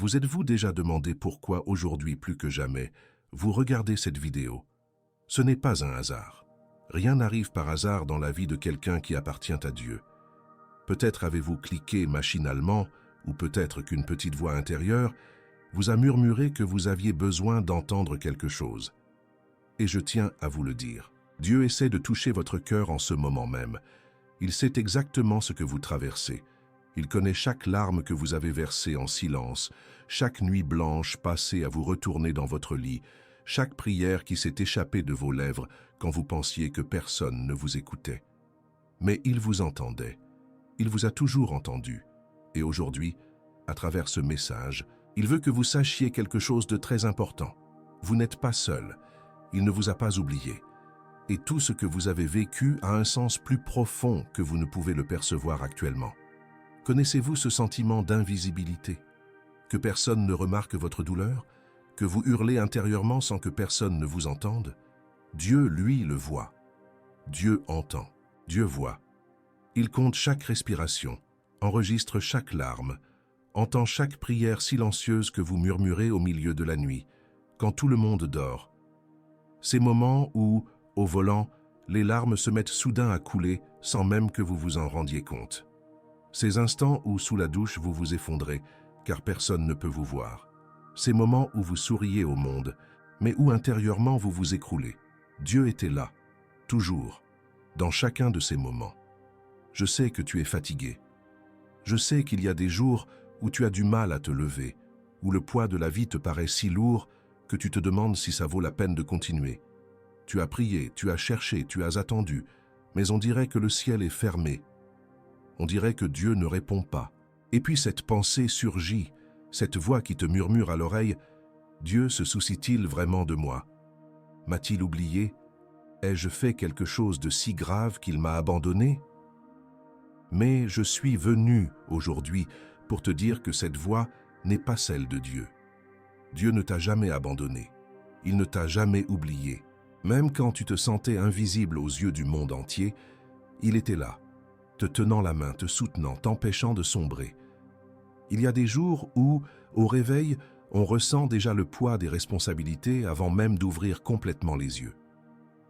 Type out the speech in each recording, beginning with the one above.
Vous êtes-vous déjà demandé pourquoi aujourd'hui plus que jamais, vous regardez cette vidéo? Ce n'est pas un hasard. Rien n'arrive par hasard dans la vie de quelqu'un qui appartient à Dieu. Peut-être avez-vous cliqué machinalement, ou peut-être qu'une petite voix intérieure vous a murmuré que vous aviez besoin d'entendre quelque chose. Et je tiens à vous le dire. Dieu essaie de toucher votre cœur en ce moment même. Il sait exactement ce que vous traversez. Il connaît chaque larme que vous avez versée en silence, chaque nuit blanche passée à vous retourner dans votre lit, chaque prière qui s'est échappée de vos lèvres quand vous pensiez que personne ne vous écoutait. Mais il vous entendait. Il vous a toujours entendu. Et aujourd'hui, à travers ce message, il veut que vous sachiez quelque chose de très important. Vous n'êtes pas seul. Il ne vous a pas oublié. Et tout ce que vous avez vécu a un sens plus profond que vous ne pouvez le percevoir actuellement. Connaissez-vous ce sentiment d'invisibilité? Que personne ne remarque votre douleur? Que vous hurlez intérieurement sans que personne ne vous entende? Dieu, lui, le voit. Dieu entend. Dieu voit. Il compte chaque respiration, enregistre chaque larme, entend chaque prière silencieuse que vous murmurez au milieu de la nuit, quand tout le monde dort. Ces moments où, au volant, les larmes se mettent soudain à couler sans même que vous vous en rendiez compte. Ces instants où, sous la douche, vous vous effondrez, car personne ne peut vous voir. Ces moments où vous souriez au monde, mais où intérieurement vous vous écroulez. Dieu était là, toujours, dans chacun de ces moments. Je sais que tu es fatigué. Je sais qu'il y a des jours où tu as du mal à te lever, où le poids de la vie te paraît si lourd que tu te demandes si ça vaut la peine de continuer. Tu as prié, tu as cherché, tu as attendu, mais on dirait que le ciel est fermé. On dirait que Dieu ne répond pas. Et puis cette pensée surgit, cette voix qui te murmure à l'oreille, « Dieu se soucie-t-il vraiment de moi? M'a-t-il oublié? Ai-je fait quelque chose de si grave qu'il m'a abandonné ?» Mais je suis venu aujourd'hui pour te dire que cette voix n'est pas celle de Dieu. Dieu ne t'a jamais abandonné. Il ne t'a jamais oublié. Même quand tu te sentais invisible aux yeux du monde entier, il était là, te tenant la main, te soutenant, t'empêchant de sombrer. Il y a des jours où, au réveil, on ressent déjà le poids des responsabilités avant même d'ouvrir complètement les yeux.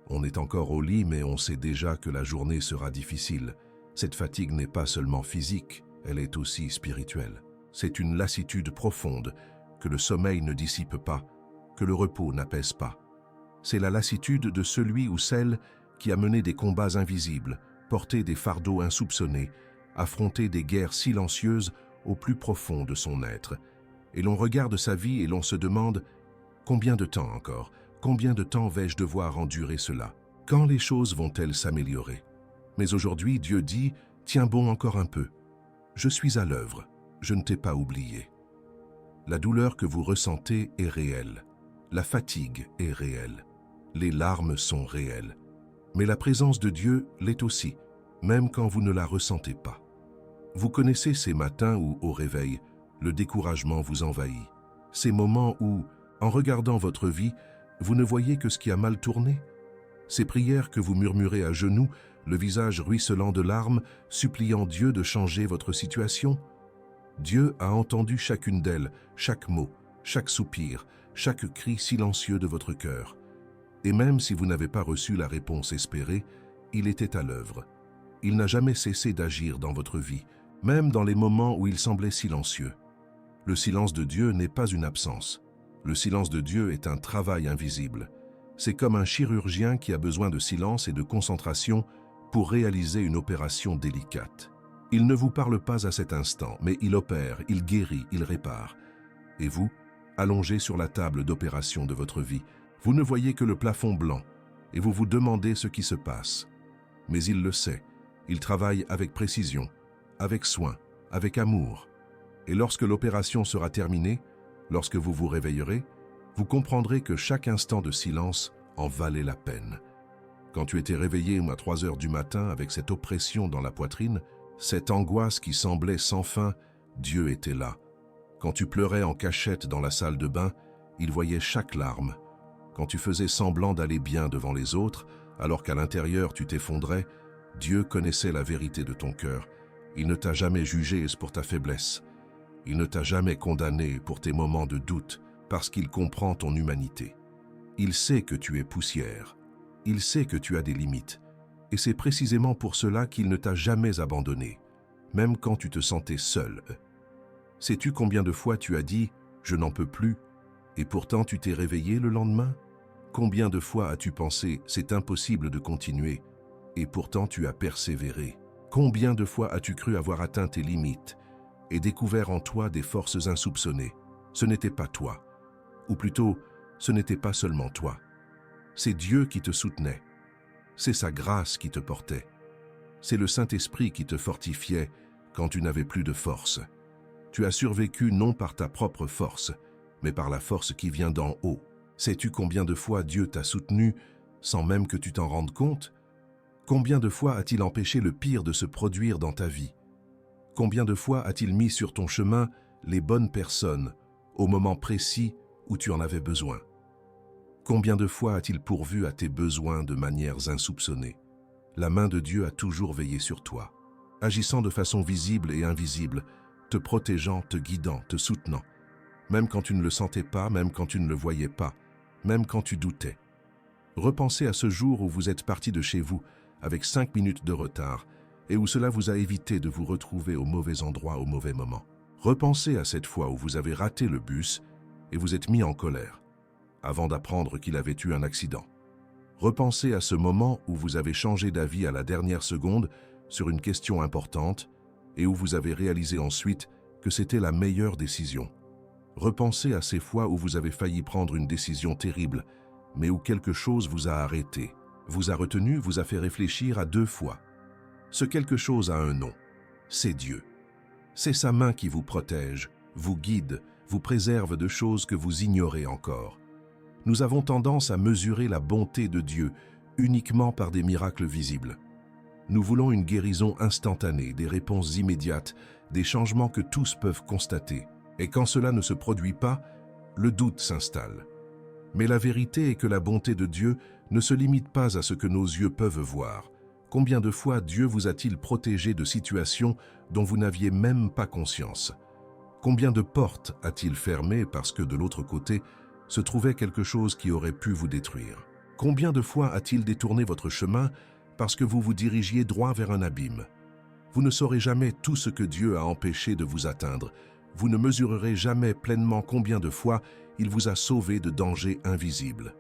On est encore au lit, mais on sait déjà que la journée sera difficile. Cette fatigue n'est pas seulement physique, elle est aussi spirituelle. C'est une lassitude profonde que le sommeil ne dissipe pas, que le repos n'apaise pas. C'est la lassitude de celui ou celle qui a mené des combats invisibles, porté des fardeaux insoupçonnés, affronté des guerres silencieuses au plus profond de son être. Et l'on regarde sa vie et l'on se demande « Combien de temps encore? Combien de temps vais-je devoir endurer cela? Quand les choses vont-elles s'améliorer ?» Mais aujourd'hui, Dieu dit « Tiens bon encore un peu. Je suis à l'œuvre. Je ne t'ai pas oublié. » La douleur que vous ressentez est réelle. La fatigue est réelle. Les larmes sont réelles. Mais la présence de Dieu l'est aussi, même quand vous ne la ressentez pas. Vous connaissez ces matins où, au réveil, le découragement vous envahit. Ces moments où, en regardant votre vie, vous ne voyez que ce qui a mal tourné. Ces prières que vous murmurez à genoux, le visage ruisselant de larmes, suppliant Dieu de changer votre situation. Dieu a entendu chacune d'elles, chaque mot, chaque soupir, chaque cri silencieux de votre cœur. Et même si vous n'avez pas reçu la réponse espérée, il était à l'œuvre. Il n'a jamais cessé d'agir dans votre vie, même dans les moments où il semblait silencieux. Le silence de Dieu n'est pas une absence. Le silence de Dieu est un travail invisible. C'est comme un chirurgien qui a besoin de silence et de concentration pour réaliser une opération délicate. Il ne vous parle pas à cet instant, mais il opère, il guérit, il répare. Et vous, allongé sur la table d'opération de votre vie, vous ne voyez que le plafond blanc, et vous vous demandez ce qui se passe. Mais il le sait, il travaille avec précision, avec soin, avec amour. Et lorsque l'opération sera terminée, lorsque vous vous réveillerez, vous comprendrez que chaque instant de silence en valait la peine. Quand tu étais réveillé à 3 heures du matin avec cette oppression dans la poitrine, cette angoisse qui semblait sans fin, Dieu était là. Quand tu pleurais en cachette dans la salle de bain, il voyait chaque larme. Quand tu faisais semblant d'aller bien devant les autres, alors qu'à l'intérieur tu t'effondrais, Dieu connaissait la vérité de ton cœur. Il ne t'a jamais jugé pour ta faiblesse. Il ne t'a jamais condamné pour tes moments de doute parce qu'il comprend ton humanité. Il sait que tu es poussière. Il sait que tu as des limites. Et c'est précisément pour cela qu'il ne t'a jamais abandonné, même quand tu te sentais seul. Sais-tu combien de fois tu as dit « je n'en peux plus » et pourtant tu t'es réveillé le lendemain? Combien de fois as-tu pensé « c'est impossible de continuer » et pourtant tu as persévéré? Combien de fois as-tu cru avoir atteint tes limites et découvert en toi des forces insoupçonnées? Ce n'était pas toi, ou plutôt, ce n'était pas seulement toi. C'est Dieu qui te soutenait. C'est sa grâce qui te portait. C'est le Saint-Esprit qui te fortifiait quand tu n'avais plus de force. Tu as survécu non par ta propre force, mais par la force qui vient d'en haut. Sais-tu combien de fois Dieu t'a soutenu sans même que tu t'en rendes compte? Combien de fois a-t-il empêché le pire de se produire dans ta vie? Combien de fois a-t-il mis sur ton chemin les bonnes personnes au moment précis où tu en avais besoin? Combien de fois a-t-il pourvu à tes besoins de manières insoupçonnées? La main de Dieu a toujours veillé sur toi, agissant de façon visible et invisible, te protégeant, te guidant, te soutenant, même quand tu ne le sentais pas, même quand tu ne le voyais pas, même quand tu doutais. Repensez à ce jour où vous êtes parti de chez vous avec 5 minutes de retard et où cela vous a évité de vous retrouver au mauvais endroit au mauvais moment. Repensez à cette fois où vous avez raté le bus et vous êtes mis en colère, avant d'apprendre qu'il avait eu un accident. Repensez à ce moment où vous avez changé d'avis à la dernière seconde sur une question importante et où vous avez réalisé ensuite que c'était la meilleure décision. Repensez à ces fois où vous avez failli prendre une décision terrible, mais où quelque chose vous a arrêté, vous a retenu, vous a fait réfléchir à 2 fois. Ce quelque chose a un nom, c'est Dieu. C'est sa main qui vous protège, vous guide, vous préserve de choses que vous ignorez encore. Nous avons tendance à mesurer la bonté de Dieu uniquement par des miracles visibles. Nous voulons une guérison instantanée, des réponses immédiates, des changements que tous peuvent constater. Et quand cela ne se produit pas, le doute s'installe. Mais la vérité est que la bonté de Dieu ne se limite pas à ce que nos yeux peuvent voir. Combien de fois Dieu vous a-t-il protégé de situations dont vous n'aviez même pas conscience? Combien de portes a-t-il fermées parce que de l'autre côté se trouvait quelque chose qui aurait pu vous détruire? Combien de fois a-t-il détourné votre chemin parce que vous vous dirigiez droit vers un abîme? Vous ne saurez jamais tout ce que Dieu a empêché de vous atteindre. Vous ne mesurerez jamais pleinement combien de fois il vous a sauvé de dangers invisibles.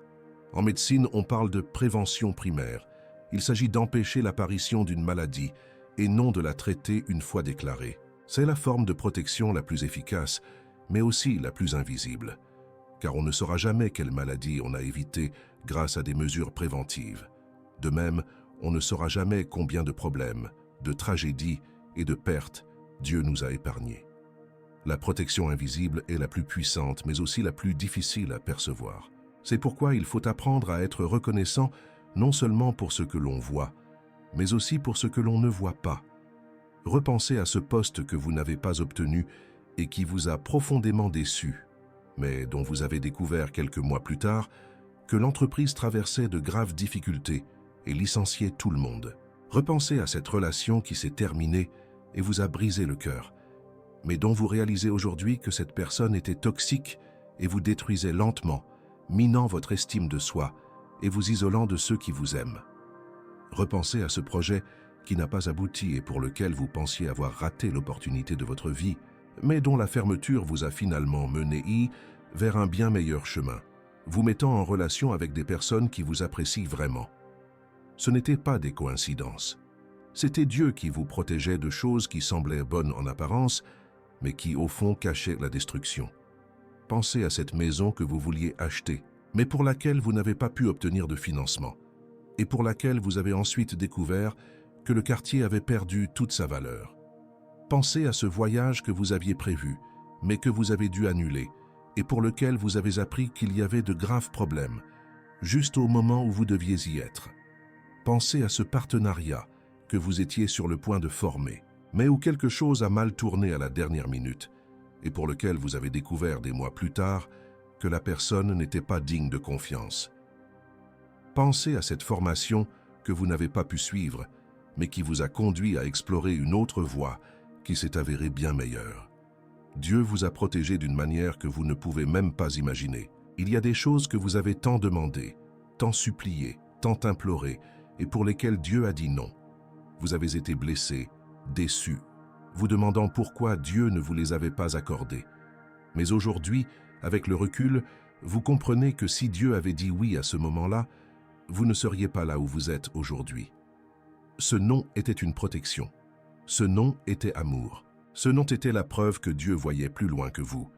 En médecine, on parle de prévention primaire. Il s'agit d'empêcher l'apparition d'une maladie et non de la traiter une fois déclarée. C'est la forme de protection la plus efficace, mais aussi la plus invisible. Car on ne saura jamais quelle maladie on a évitée grâce à des mesures préventives. De même, on ne saura jamais combien de problèmes, de tragédies et de pertes Dieu nous a épargnés. La protection invisible est la plus puissante, mais aussi la plus difficile à percevoir. C'est pourquoi il faut apprendre à être reconnaissant non seulement pour ce que l'on voit, mais aussi pour ce que l'on ne voit pas. Repensez à ce poste que vous n'avez pas obtenu et qui vous a profondément déçu, mais dont vous avez découvert quelques mois plus tard que l'entreprise traversait de graves difficultés et licenciait tout le monde. Repensez à cette relation qui s'est terminée et vous a brisé le cœur, mais dont vous réalisez aujourd'hui que cette personne était toxique et vous détruisait lentement, minant votre estime de soi et vous isolant de ceux qui vous aiment. Repensez à ce projet qui n'a pas abouti et pour lequel vous pensiez avoir raté l'opportunité de votre vie, mais dont la fermeture vous a finalement mené vers un bien meilleur chemin, vous mettant en relation avec des personnes qui vous apprécient vraiment. Ce n'étaient pas des coïncidences. C'était Dieu qui vous protégeait de choses qui semblaient bonnes en apparence, mais qui au fond cachaient la destruction. Pensez à cette maison que vous vouliez acheter, mais pour laquelle vous n'avez pas pu obtenir de financement, et pour laquelle vous avez ensuite découvert que le quartier avait perdu toute sa valeur. Pensez à ce voyage que vous aviez prévu, mais que vous avez dû annuler, et pour lequel vous avez appris qu'il y avait de graves problèmes, juste au moment où vous deviez y être. Pensez à ce partenariat que vous étiez sur le point de former, mais où quelque chose a mal tourné à la dernière minute, et pour lequel vous avez découvert des mois plus tard que la personne n'était pas digne de confiance. Pensez à cette formation que vous n'avez pas pu suivre, mais qui vous a conduit à explorer une autre voie qui s'est avérée bien meilleure. Dieu vous a protégé d'une manière que vous ne pouvez même pas imaginer. Il y a des choses que vous avez tant demandées, tant suppliées, tant implorées, et pour lesquelles Dieu a dit non. Vous avez été blessés, déçus, vous demandant pourquoi Dieu ne vous les avait pas accordées. Mais aujourd'hui, avec le recul, vous comprenez que si Dieu avait dit oui à ce moment-là, vous ne seriez pas là où vous êtes aujourd'hui. Ce non était une protection. Ce non était amour. Ce non était la preuve que Dieu voyait plus loin que vous.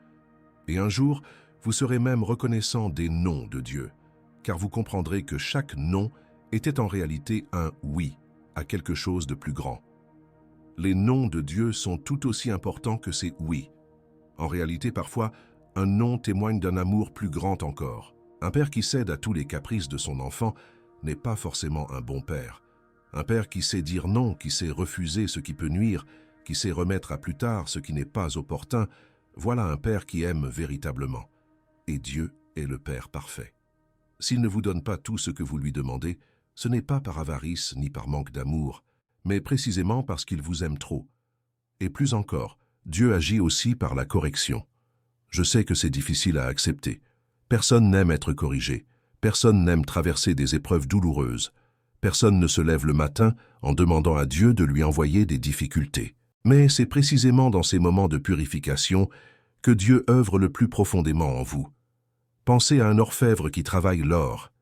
Et un jour, vous serez même reconnaissant des noms de Dieu, car vous comprendrez que chaque non était en réalité un oui à quelque chose de plus grand. Les noms de Dieu sont tout aussi importants que ces oui. En réalité, parfois, un non témoigne d'un amour plus grand encore. Un père qui cède à tous les caprices de son enfant n'est pas forcément un bon père. Un père qui sait dire non, qui sait refuser ce qui peut nuire, qui sait remettre à plus tard ce qui n'est pas opportun, voilà un père qui aime véritablement. Et Dieu est le Père parfait. S'il ne vous donne pas tout ce que vous lui demandez, ce n'est pas par avarice ni par manque d'amour, mais précisément parce qu'il vous aime trop. Et plus encore, Dieu agit aussi par la correction. Je sais que c'est difficile à accepter. Personne n'aime être corrigé. Personne n'aime traverser des épreuves douloureuses. Personne ne se lève le matin en demandant à Dieu de lui envoyer des difficultés. Mais c'est précisément dans ces moments de purification que Dieu œuvre le plus profondément en vous. Pensez à un orfèvre qui travaille l'or.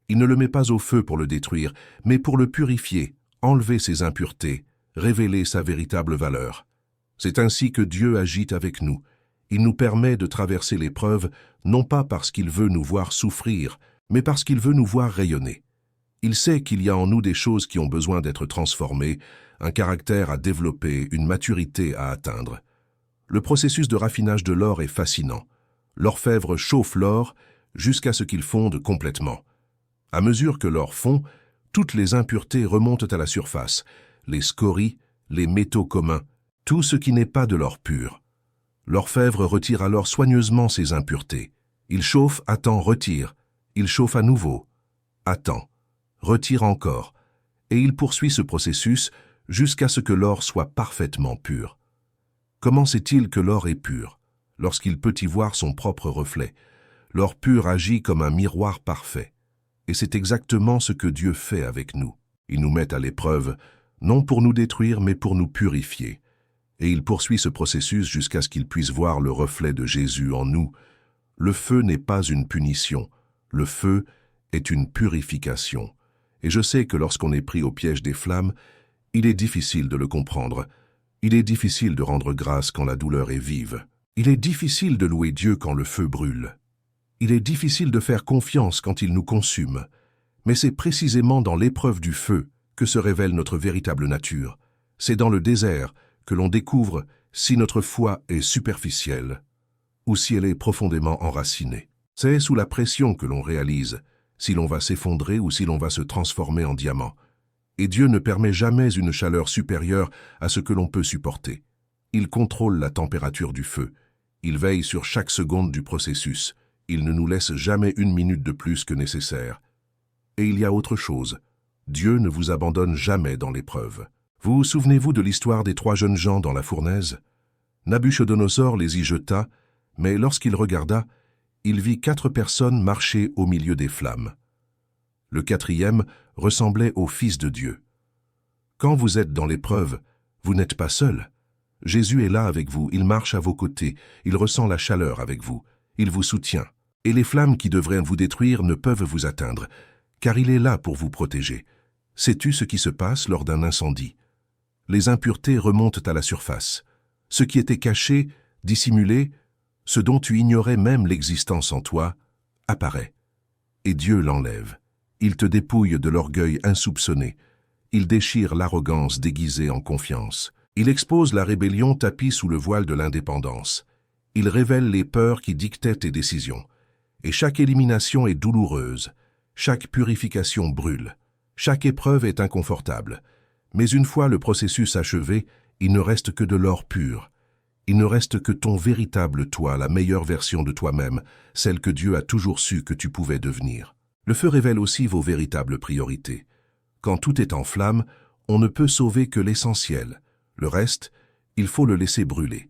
Il ne le met pas au feu pour le détruire, mais pour le purifier, enlever ses impuretés, révéler sa véritable valeur. C'est ainsi que Dieu agit avec nous. Il nous permet de traverser l'épreuve, non pas parce qu'il veut nous voir souffrir, mais parce qu'il veut nous voir rayonner. Il sait qu'il y a en nous des choses qui ont besoin d'être transformées, un caractère à développer, une maturité à atteindre. Le processus de raffinage de l'or est fascinant. L'orfèvre chauffe l'or jusqu'à ce qu'il fonde complètement. À mesure que l'or fond, toutes les impuretés remontent à la surface, les scories, les métaux communs, tout ce qui n'est pas de l'or pur. L'orfèvre retire alors soigneusement ces impuretés. Il chauffe, attend, retire. Il chauffe à nouveau, attend, retire encore, et il poursuit ce processus jusqu'à ce que l'or soit parfaitement pur. Comment sait-il que l'or est pur? Lorsqu'il peut y voir son propre reflet. L'or pur agit comme un miroir parfait. Et c'est exactement ce que Dieu fait avec nous. Il nous met à l'épreuve, non pour nous détruire, mais pour nous purifier. Et il poursuit ce processus jusqu'à ce qu'il puisse voir le reflet de Jésus en nous. Le feu n'est pas une punition. Le feu est une purification. Et je sais que lorsqu'on est pris au piège des flammes, il est difficile de le comprendre. Il est difficile de rendre grâce quand la douleur est vive. Il est difficile de louer Dieu quand le feu brûle. Il est difficile de faire confiance quand il nous consume. Mais c'est précisément dans l'épreuve du feu que se révèle notre véritable nature. C'est dans le désert que l'on découvre si notre foi est superficielle ou si elle est profondément enracinée. C'est sous la pression que l'on réalise si l'on va s'effondrer ou si l'on va se transformer en diamant. Et Dieu ne permet jamais une chaleur supérieure à ce que l'on peut supporter. Il contrôle la température du feu. Il veille sur chaque seconde du processus. Il ne nous laisse jamais une minute de plus que nécessaire. Et il y a autre chose. Dieu ne vous abandonne jamais dans l'épreuve. Vous souvenez-vous de l'histoire des 3 jeunes gens dans la fournaise? Nabuchodonosor les y jeta, mais lorsqu'il regarda, il vit 4 personnes marcher au milieu des flammes. Le 4e ressemblait au Fils de Dieu. Quand vous êtes dans l'épreuve, vous n'êtes pas seul. Jésus est là avec vous, il marche à vos côtés, il ressent la chaleur avec vous, il vous soutient. Et les flammes qui devraient vous détruire ne peuvent vous atteindre, car il est là pour vous protéger. Sais-tu ce qui se passe lors d'un incendie? Les impuretés remontent à la surface. Ce qui était caché, dissimulé, ce dont tu ignorais même l'existence en toi, apparaît. Et Dieu l'enlève. Il te dépouille de l'orgueil insoupçonné. Il déchire l'arrogance déguisée en confiance. Il expose la rébellion tapie sous le voile de l'indépendance. Il révèle les peurs qui dictaient tes décisions. Et chaque élimination est douloureuse. Chaque purification brûle. Chaque épreuve est inconfortable. Mais une fois le processus achevé, il ne reste que de l'or pur. Il ne reste que ton véritable toi, la meilleure version de toi-même, celle que Dieu a toujours su que tu pouvais devenir. Le feu révèle aussi vos véritables priorités. Quand tout est en flamme, on ne peut sauver que l'essentiel. Le reste, il faut le laisser brûler.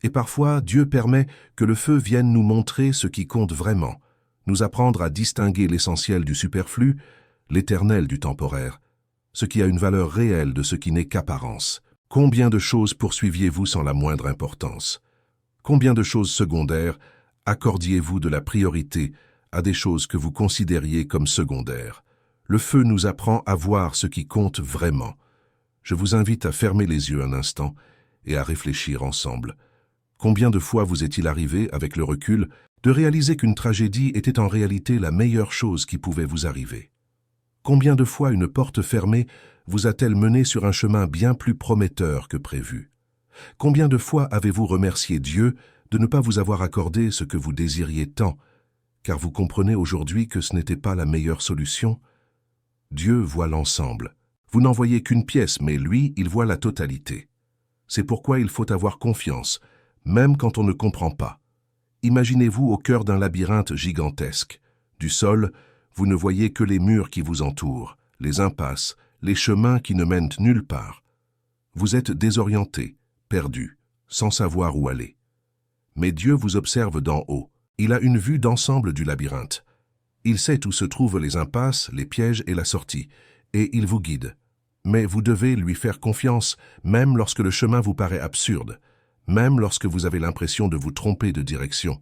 Et parfois, Dieu permet que le feu vienne nous montrer ce qui compte vraiment, nous apprendre à distinguer l'essentiel du superflu, l'éternel du temporaire, ce qui a une valeur réelle de ce qui n'est qu'apparence. Combien de choses poursuiviez-vous sans la moindre importance? Combien de choses secondaires accordiez-vous de la priorité à des choses que vous considériez comme secondaires? Le feu nous apprend à voir ce qui compte vraiment. Je vous invite à fermer les yeux un instant et à réfléchir ensemble. Combien de fois vous est-il arrivé, avec le recul, de réaliser qu'une tragédie était en réalité la meilleure chose qui pouvait vous arriver? Combien de fois une porte fermée vous a-t-elle mené sur un chemin bien plus prometteur que prévu? Combien de fois avez-vous remercié Dieu de ne pas vous avoir accordé ce que vous désiriez tant, car vous comprenez aujourd'hui que ce n'était pas la meilleure solution? Dieu voit l'ensemble. Vous n'en voyez qu'une pièce, mais lui, il voit la totalité. C'est pourquoi il faut avoir confiance, même quand on ne comprend pas. Imaginez-vous au cœur d'un labyrinthe gigantesque. Du sol, vous ne voyez que les murs qui vous entourent, les impasses, les chemins qui ne mènent nulle part. Vous êtes désorienté, perdu, sans savoir où aller. Mais Dieu vous observe d'en haut. Il a une vue d'ensemble du labyrinthe. Il sait où se trouvent les impasses, les pièges et la sortie, et il vous guide. Mais vous devez lui faire confiance, même lorsque le chemin vous paraît absurde, même lorsque vous avez l'impression de vous tromper de direction,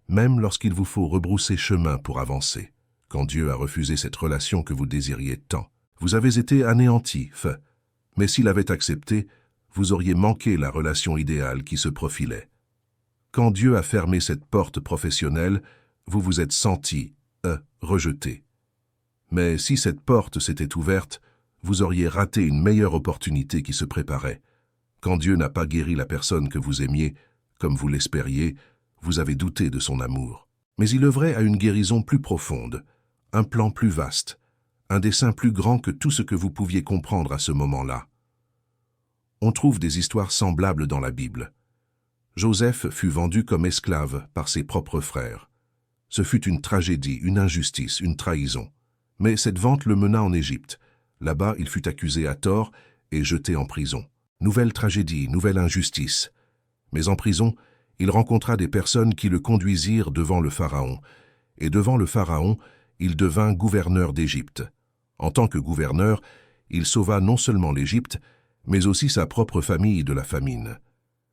même lorsqu'il vous faut rebrousser chemin pour avancer. Quand Dieu a refusé cette relation que vous désiriez tant, vous avez été anéanti, mais s'il avait accepté, vous auriez manqué la relation idéale qui se profilait. Quand Dieu a fermé cette porte professionnelle, vous vous êtes senti, rejeté. Mais si cette porte s'était ouverte, vous auriez raté une meilleure opportunité qui se préparait. Quand Dieu n'a pas guéri la personne que vous aimiez, comme vous l'espériez, vous avez douté de son amour. Mais il œuvrait à une guérison plus profonde, un plan plus vaste, un dessein plus grand que tout ce que vous pouviez comprendre à ce moment-là. On trouve des histoires semblables dans la Bible. Joseph fut vendu comme esclave par ses propres frères. Ce fut une tragédie, une injustice, une trahison. Mais cette vente le mena en Égypte. Là-bas, il fut accusé à tort et jeté en prison. Nouvelle tragédie, nouvelle injustice. Mais en prison, il rencontra des personnes qui le conduisirent devant le Pharaon. Et devant le Pharaon, il devint gouverneur d'Égypte. En tant que gouverneur, il sauva non seulement l'Égypte, mais aussi sa propre famille de la famine.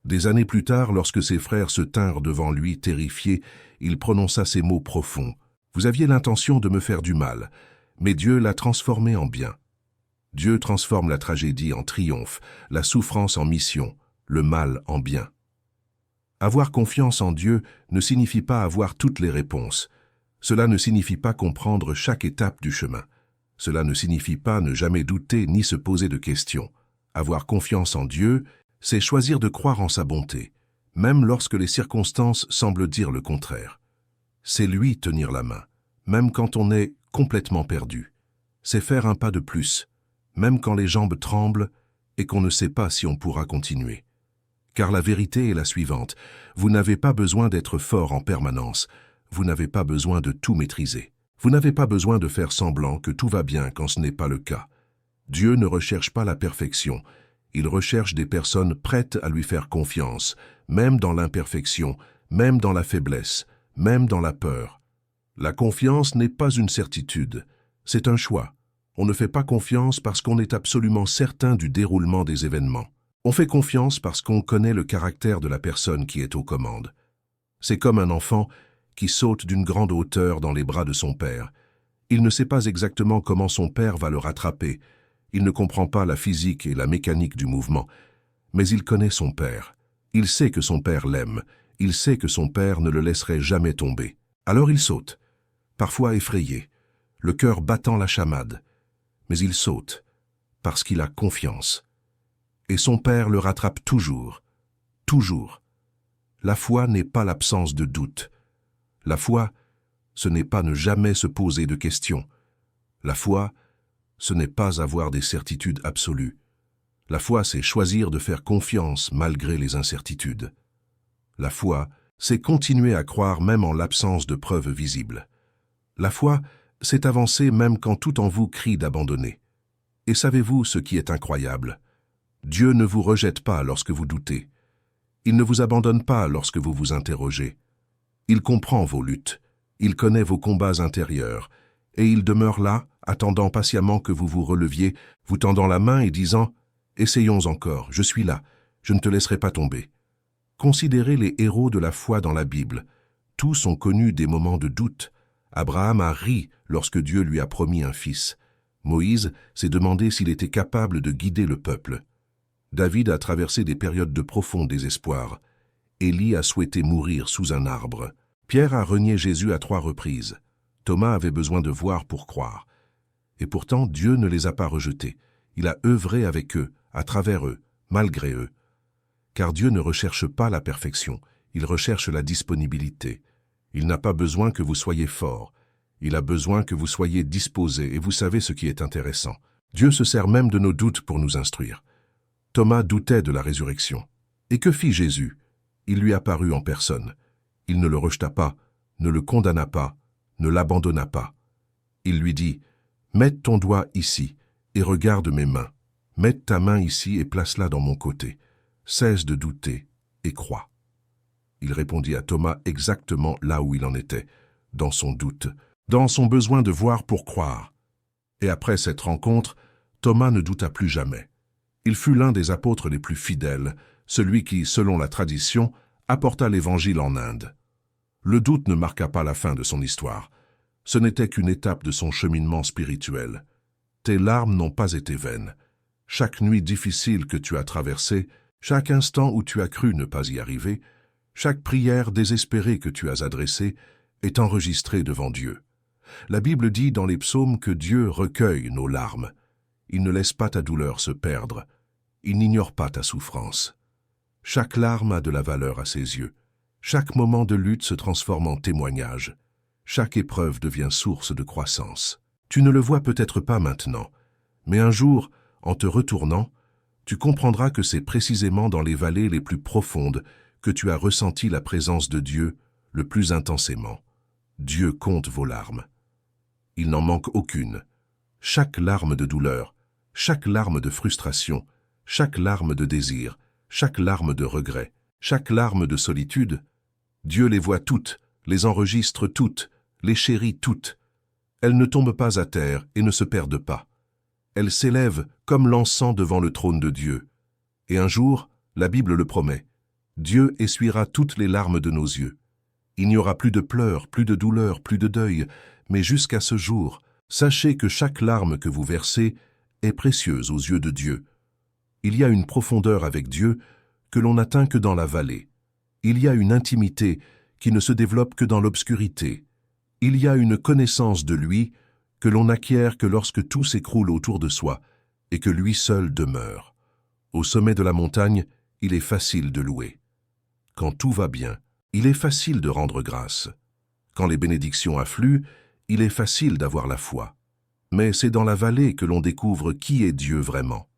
Des années plus tard, lorsque ses frères se tinrent devant lui, terrifiés, il prononça ces mots profonds. « Vous aviez l'intention de me faire du mal, mais Dieu l'a transformé en bien. » Dieu transforme la tragédie en triomphe, la souffrance en mission, le mal en bien. Avoir confiance en Dieu ne signifie pas avoir toutes les réponses. Cela ne signifie pas comprendre chaque étape du chemin. Cela ne signifie pas ne jamais douter ni se poser de questions. Avoir confiance en Dieu, c'est choisir de croire en sa bonté, même lorsque les circonstances semblent dire le contraire. C'est lui tenir la main, même quand on est complètement perdu. C'est faire un pas de plus, même quand les jambes tremblent et qu'on ne sait pas si on pourra continuer. Car la vérité est la suivante, vous n'avez pas besoin d'être fort en permanence, vous n'avez pas besoin de tout maîtriser. Vous n'avez pas besoin de faire semblant que tout va bien quand ce n'est pas le cas. Dieu ne recherche pas la perfection, il recherche des personnes prêtes à lui faire confiance, même dans l'imperfection, même dans la faiblesse, même dans la peur. La confiance n'est pas une certitude, c'est un choix. On ne fait pas confiance parce qu'on est absolument certain du déroulement des événements. On fait confiance parce qu'on connaît le caractère de la personne qui est aux commandes. C'est comme un enfant qui saute d'une grande hauteur dans les bras de son père. Il ne sait pas exactement comment son père va le rattraper. Il ne comprend pas la physique et la mécanique du mouvement. Mais il connaît son père. Il sait que son père l'aime. Il sait que son père ne le laisserait jamais tomber. Alors il saute, parfois effrayé, le cœur battant la chamade. Mais il saute, parce qu'il a confiance. Et son père le rattrape toujours, toujours. La foi n'est pas l'absence de doute. La foi, ce n'est pas ne jamais se poser de questions. La foi, ce n'est pas avoir des certitudes absolues. La foi, c'est choisir de faire confiance malgré les incertitudes. La foi, c'est continuer à croire même en l'absence de preuves visibles. La foi, c'est avancer même quand tout en vous crie d'abandonner. Et savez-vous ce qui est incroyable? Dieu ne vous rejette pas lorsque vous doutez. Il ne vous abandonne pas lorsque vous vous interrogez. Il comprend vos luttes, il connaît vos combats intérieurs, et il demeure là, attendant patiemment que vous vous releviez, vous tendant la main et disant « Essayons encore, je suis là, je ne te laisserai pas tomber ». Considérez les héros de la foi dans la Bible. Tous ont connu des moments de doute. Abraham a ri lorsque Dieu lui a promis un fils. Moïse s'est demandé s'il était capable de guider le peuple. David a traversé des périodes de profond désespoir. Élie a souhaité mourir sous un arbre. Pierre a renié Jésus à 3 reprises. Thomas avait besoin de voir pour croire. Et pourtant, Dieu ne les a pas rejetés. Il a œuvré avec eux, à travers eux, malgré eux. Car Dieu ne recherche pas la perfection, il recherche la disponibilité. Il n'a pas besoin que vous soyez fort. Il a besoin que vous soyez disposés, et vous savez ce qui est intéressant. Dieu se sert même de nos doutes pour nous instruire. Thomas doutait de la résurrection. Et que fit Jésus? Il lui apparut en personne. Il ne le rejeta pas, ne le condamna pas, ne l'abandonna pas. Il lui dit « Mets ton doigt ici et regarde mes mains. Mets ta main ici et place-la dans mon côté. Cesse de douter et crois. » Il répondit à Thomas exactement là où il en était, dans son doute, dans son besoin de voir pour croire. Et après cette rencontre, Thomas ne douta plus jamais. Il fut l'un des apôtres les plus fidèles, celui qui, selon la tradition, apporta l'Évangile en Inde. Le doute ne marqua pas la fin de son histoire. Ce n'était qu'une étape de son cheminement spirituel. Tes larmes n'ont pas été vaines. Chaque nuit difficile que tu as traversée, chaque instant où tu as cru ne pas y arriver, chaque prière désespérée que tu as adressée est enregistrée devant Dieu. La Bible dit dans les psaumes que Dieu recueille nos larmes. Il ne laisse pas ta douleur se perdre. Il n'ignore pas ta souffrance. Chaque larme a de la valeur à ses yeux. Chaque moment de lutte se transforme en témoignage. Chaque épreuve devient source de croissance. Tu ne le vois peut-être pas maintenant, mais un jour, en te retournant, tu comprendras que c'est précisément dans les vallées les plus profondes que tu as ressenti la présence de Dieu le plus intensément. Dieu compte vos larmes. Il n'en manque aucune. Chaque larme de douleur, chaque larme de frustration, chaque larme de désir, chaque larme de regret, chaque larme de solitude, Dieu les voit toutes, les enregistre toutes, les chérit toutes. Elles ne tombent pas à terre et ne se perdent pas. Elles s'élèvent comme l'encens devant le trône de Dieu. Et un jour, la Bible le promet, Dieu essuiera toutes les larmes de nos yeux. Il n'y aura plus de pleurs, plus de douleurs, plus de deuil, mais jusqu'à ce jour, sachez que chaque larme que vous versez est précieuse aux yeux de Dieu. Il y a une profondeur avec Dieu que l'on n'atteint que dans la vallée. Il y a une intimité qui ne se développe que dans l'obscurité. Il y a une connaissance de lui que l'on n'acquiert que lorsque tout s'écroule autour de soi et que lui seul demeure. Au sommet de la montagne, il est facile de louer. Quand tout va bien, il est facile de rendre grâce. Quand les bénédictions affluent, il est facile d'avoir la foi. Mais c'est dans la vallée que l'on découvre qui est Dieu vraiment.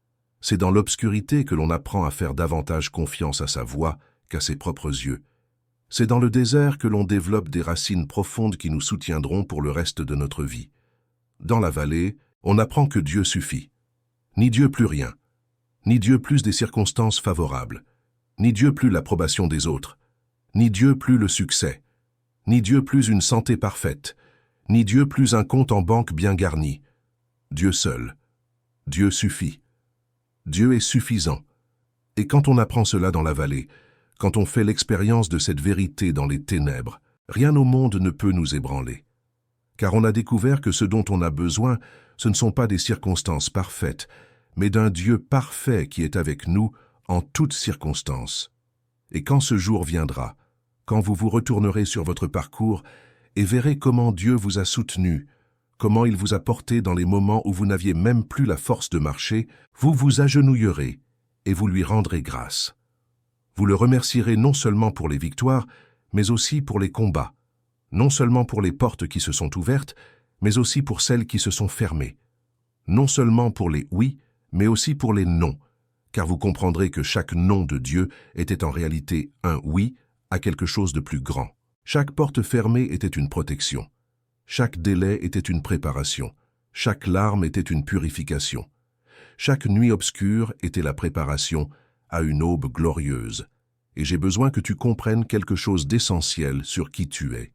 C'est dans l'obscurité que l'on apprend à faire davantage confiance à sa voix qu'à ses propres yeux. C'est dans le désert que l'on développe des racines profondes qui nous soutiendront pour le reste de notre vie. Dans la vallée, on apprend que Dieu suffit. Ni Dieu plus rien, ni Dieu plus des circonstances favorables, ni Dieu plus l'approbation des autres, ni Dieu plus le succès, ni Dieu plus une santé parfaite, ni Dieu plus un compte en banque bien garni. Dieu seul. Dieu suffit. Dieu est suffisant. Et quand on apprend cela dans la vallée, quand on fait l'expérience de cette vérité dans les ténèbres, rien au monde ne peut nous ébranler. Car on a découvert que ce dont on a besoin, ce ne sont pas des circonstances parfaites, mais d'un Dieu parfait qui est avec nous en toutes circonstances. Et quand ce jour viendra, quand vous vous retournerez sur votre parcours et verrez comment Dieu vous a soutenu, comment il vous a porté dans les moments où vous n'aviez même plus la force de marcher, vous vous agenouillerez et vous lui rendrez grâce. Vous le remercierez non seulement pour les victoires, mais aussi pour les combats, non seulement pour les portes qui se sont ouvertes, mais aussi pour celles qui se sont fermées, non seulement pour les oui, mais aussi pour les non, car vous comprendrez que chaque non de Dieu était en réalité un oui à quelque chose de plus grand. Chaque porte fermée était une protection. Chaque délai était une préparation. Chaque larme était une purification. Chaque nuit obscure était la préparation à une aube glorieuse. et j'ai besoin que tu comprennes quelque chose d'essentiel sur qui tu es.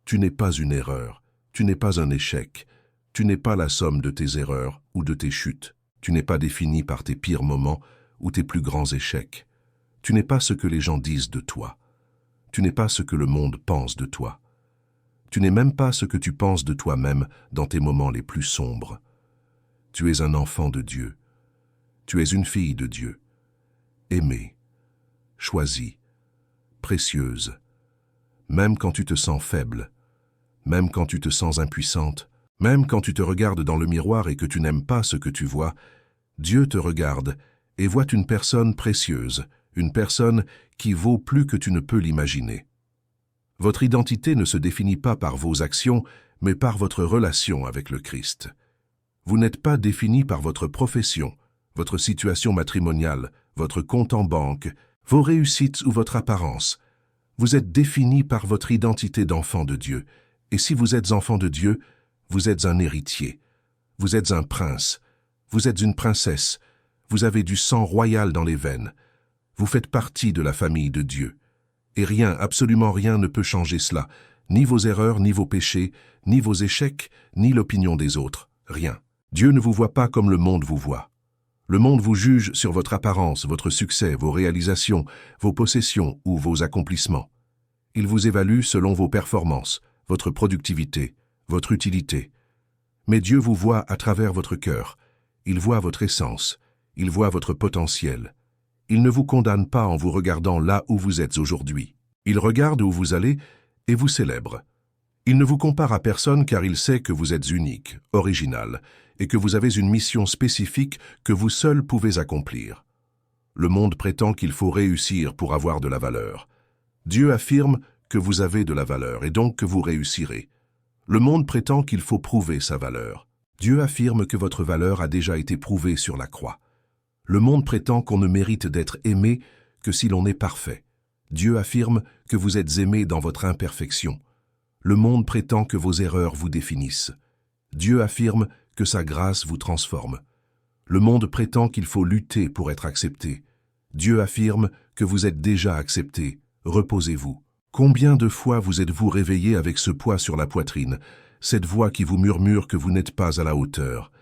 Tu n'es pas une erreur, tu n'es pas un échec, tu n'es pas la somme de tes erreurs ou de tes chutes, tu n'es pas défini par tes pires moments ou tes plus grands échecs. Tu n'es pas ce que les gens disent de toi. Tu n'es pas ce que le monde pense de toi. Tu n'es même pas ce que tu penses de toi-même dans tes moments les plus sombres. Tu es un enfant de Dieu. Tu es une fille de Dieu. Aimée, choisie, précieuse. Même quand tu te sens faible, même quand tu te sens impuissante, même quand tu te regardes dans le miroir et que tu n'aimes pas ce que tu vois, Dieu te regarde et voit une personne précieuse, une personne qui vaut plus que tu ne peux l'imaginer. Votre identité ne se définit pas par vos actions, mais par votre relation avec le Christ. Vous n'êtes pas défini par votre profession, votre situation matrimoniale, votre compte en banque, vos réussites ou votre apparence. Vous êtes défini par votre identité d'enfant de Dieu. Et si vous êtes enfant de Dieu, vous êtes un héritier. Vous êtes un prince. Vous êtes une princesse. Vous avez du sang royal dans les veines. Vous faites partie de la famille de Dieu. Et rien, absolument rien ne peut changer cela. Ni vos erreurs, ni vos péchés, ni vos échecs, ni l'opinion des autres. Rien. Dieu ne vous voit pas comme le monde vous voit. Le monde vous juge sur votre apparence, votre succès, vos réalisations, vos possessions ou vos accomplissements. Il vous évalue selon vos performances, votre productivité, votre utilité. Mais Dieu vous voit à travers votre cœur. Il voit votre essence. Il voit votre potentiel. Il ne vous condamne pas en vous regardant là où vous êtes aujourd'hui. Il regarde où vous allez et vous célèbre. Il ne vous compare à personne car il sait que vous êtes unique, original, et que vous avez une mission spécifique que vous seul pouvez accomplir. Le monde prétend qu'il faut réussir pour avoir de la valeur. Dieu affirme que vous avez de la valeur et donc que vous réussirez. Le monde prétend qu'il faut prouver sa valeur. Dieu affirme que votre valeur a déjà été prouvée sur la croix. Le monde prétend qu'on ne mérite d'être aimé que si l'on est parfait. Dieu affirme que vous êtes aimé dans votre imperfection. Le monde prétend que vos erreurs vous définissent. Dieu affirme que sa grâce vous transforme. Le monde prétend qu'il faut lutter pour être accepté. Dieu affirme que vous êtes déjà accepté. Reposez-vous. Combien de fois vous êtes-vous réveillé avec ce poids sur la poitrine, cette voix qui vous murmure que vous n'êtes pas à la hauteur,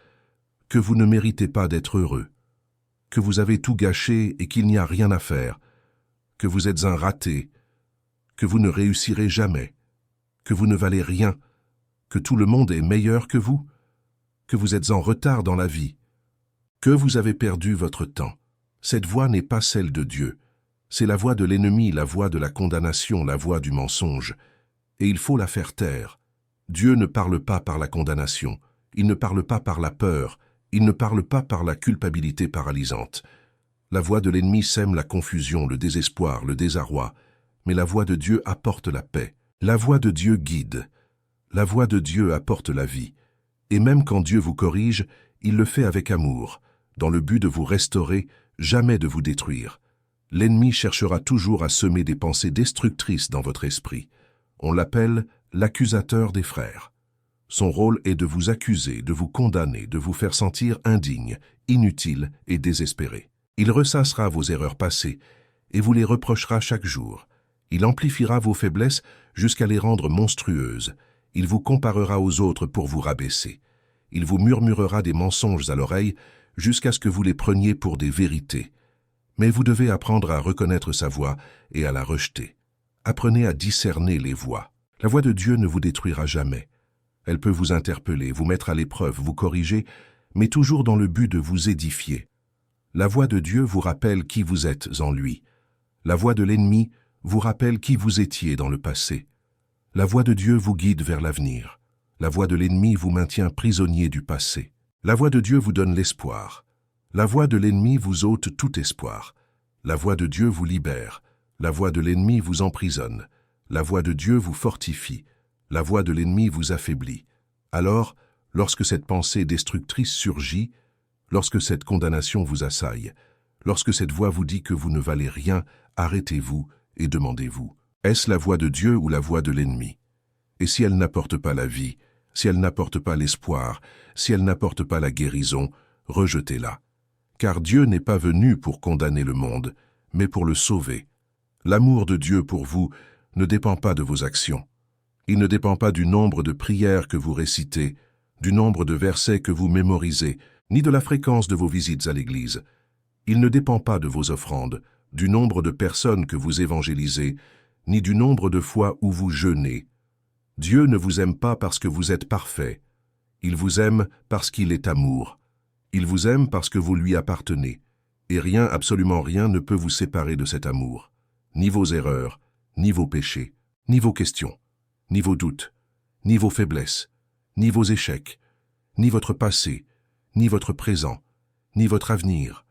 que vous ne méritez pas d'être heureux, que vous avez tout gâché et qu'il n'y a rien à faire, que vous êtes un raté, que vous ne réussirez jamais, que vous ne valez rien, que tout le monde est meilleur que vous, que vous êtes en retard dans la vie, que vous avez perdu votre temps. Cette voix n'est pas celle de Dieu. C'est la voix de l'ennemi, la voix de la condamnation, la voix du mensonge. Et il faut la faire taire. Dieu ne parle pas par la condamnation. Il ne parle pas par la peur. Il ne parle pas par la culpabilité paralysante. La voix de l'ennemi sème la confusion, le désespoir, le désarroi. Mais la voix de Dieu apporte la paix. La voix de Dieu guide. La voix de Dieu apporte la vie. Et même quand Dieu vous corrige, il le fait avec amour, dans le but de vous restaurer, jamais de vous détruire. L'ennemi cherchera toujours à semer des pensées destructrices dans votre esprit. On l'appelle l'accusateur des frères. Son rôle est de vous accuser, de vous condamner, de vous faire sentir indigne, inutile et désespéré. Il ressassera vos erreurs passées et vous les reprochera chaque jour. Il amplifiera vos faiblesses jusqu'à les rendre monstrueuses. Il vous comparera aux autres pour vous rabaisser. Il vous murmurera des mensonges à l'oreille jusqu'à ce que vous les preniez pour des vérités. Mais vous devez apprendre à reconnaître sa voix et à la rejeter. Apprenez à discerner les voix. La voix de Dieu ne vous détruira jamais. Elle peut vous interpeller, vous mettre à l'épreuve, vous corriger, mais toujours dans le but de vous édifier. La voix de Dieu vous rappelle qui vous êtes en lui. La voix de l'ennemi vous rappelle qui vous étiez dans le passé. La voix de Dieu vous guide vers l'avenir. La voix de l'ennemi vous maintient prisonnier du passé. La voix de Dieu vous donne l'espoir. La voix de l'ennemi vous ôte tout espoir. La voix de Dieu vous libère. La voix de l'ennemi vous emprisonne. La voix de Dieu vous fortifie. La voix de l'ennemi vous affaiblit. Alors, lorsque cette pensée destructrice surgit, lorsque cette condamnation vous assaille, lorsque cette voix vous dit que vous ne valez rien, arrêtez-vous et demandez-vous, est-ce la voix de Dieu ou la voix de l'ennemi? Et si elle n'apporte pas la vie, si elle n'apporte pas l'espoir, si elle n'apporte pas la guérison, rejetez-la. Car Dieu n'est pas venu pour condamner le monde, mais pour le sauver. L'amour de Dieu pour vous ne dépend pas de vos actions. Il ne dépend pas du nombre de prières que vous récitez, du nombre de versets que vous mémorisez, ni de la fréquence de vos visites à l'Église. Il ne dépend pas de vos offrandes, du nombre de personnes que vous évangélisez, ni du nombre de fois où vous jeûnez. Dieu ne vous aime pas parce que vous êtes parfait. Il vous aime parce qu'il est amour. Il vous aime parce que vous lui appartenez. Et rien, absolument rien, ne peut vous séparer de cet amour. Ni vos erreurs, ni vos péchés, ni vos questions, ni vos doutes, ni vos faiblesses, ni vos échecs, ni votre passé, ni votre présent, ni votre avenir.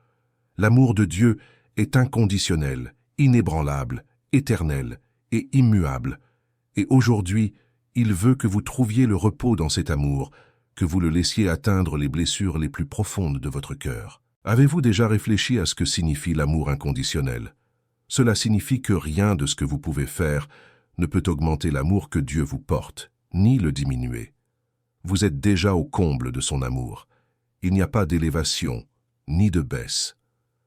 L'amour de Dieu est inconditionnel, inébranlable, éternel et immuable. Et aujourd'hui, il veut que vous trouviez le repos dans cet amour, que vous le laissiez atteindre les blessures les plus profondes de votre cœur. Avez-vous déjà réfléchi à ce que signifie l'amour inconditionnel? Cela signifie que rien de ce que vous pouvez faire ne peut augmenter l'amour que Dieu vous porte, ni le diminuer. Vous êtes déjà au comble de son amour. Il n'y a pas d'élévation, ni de baisse.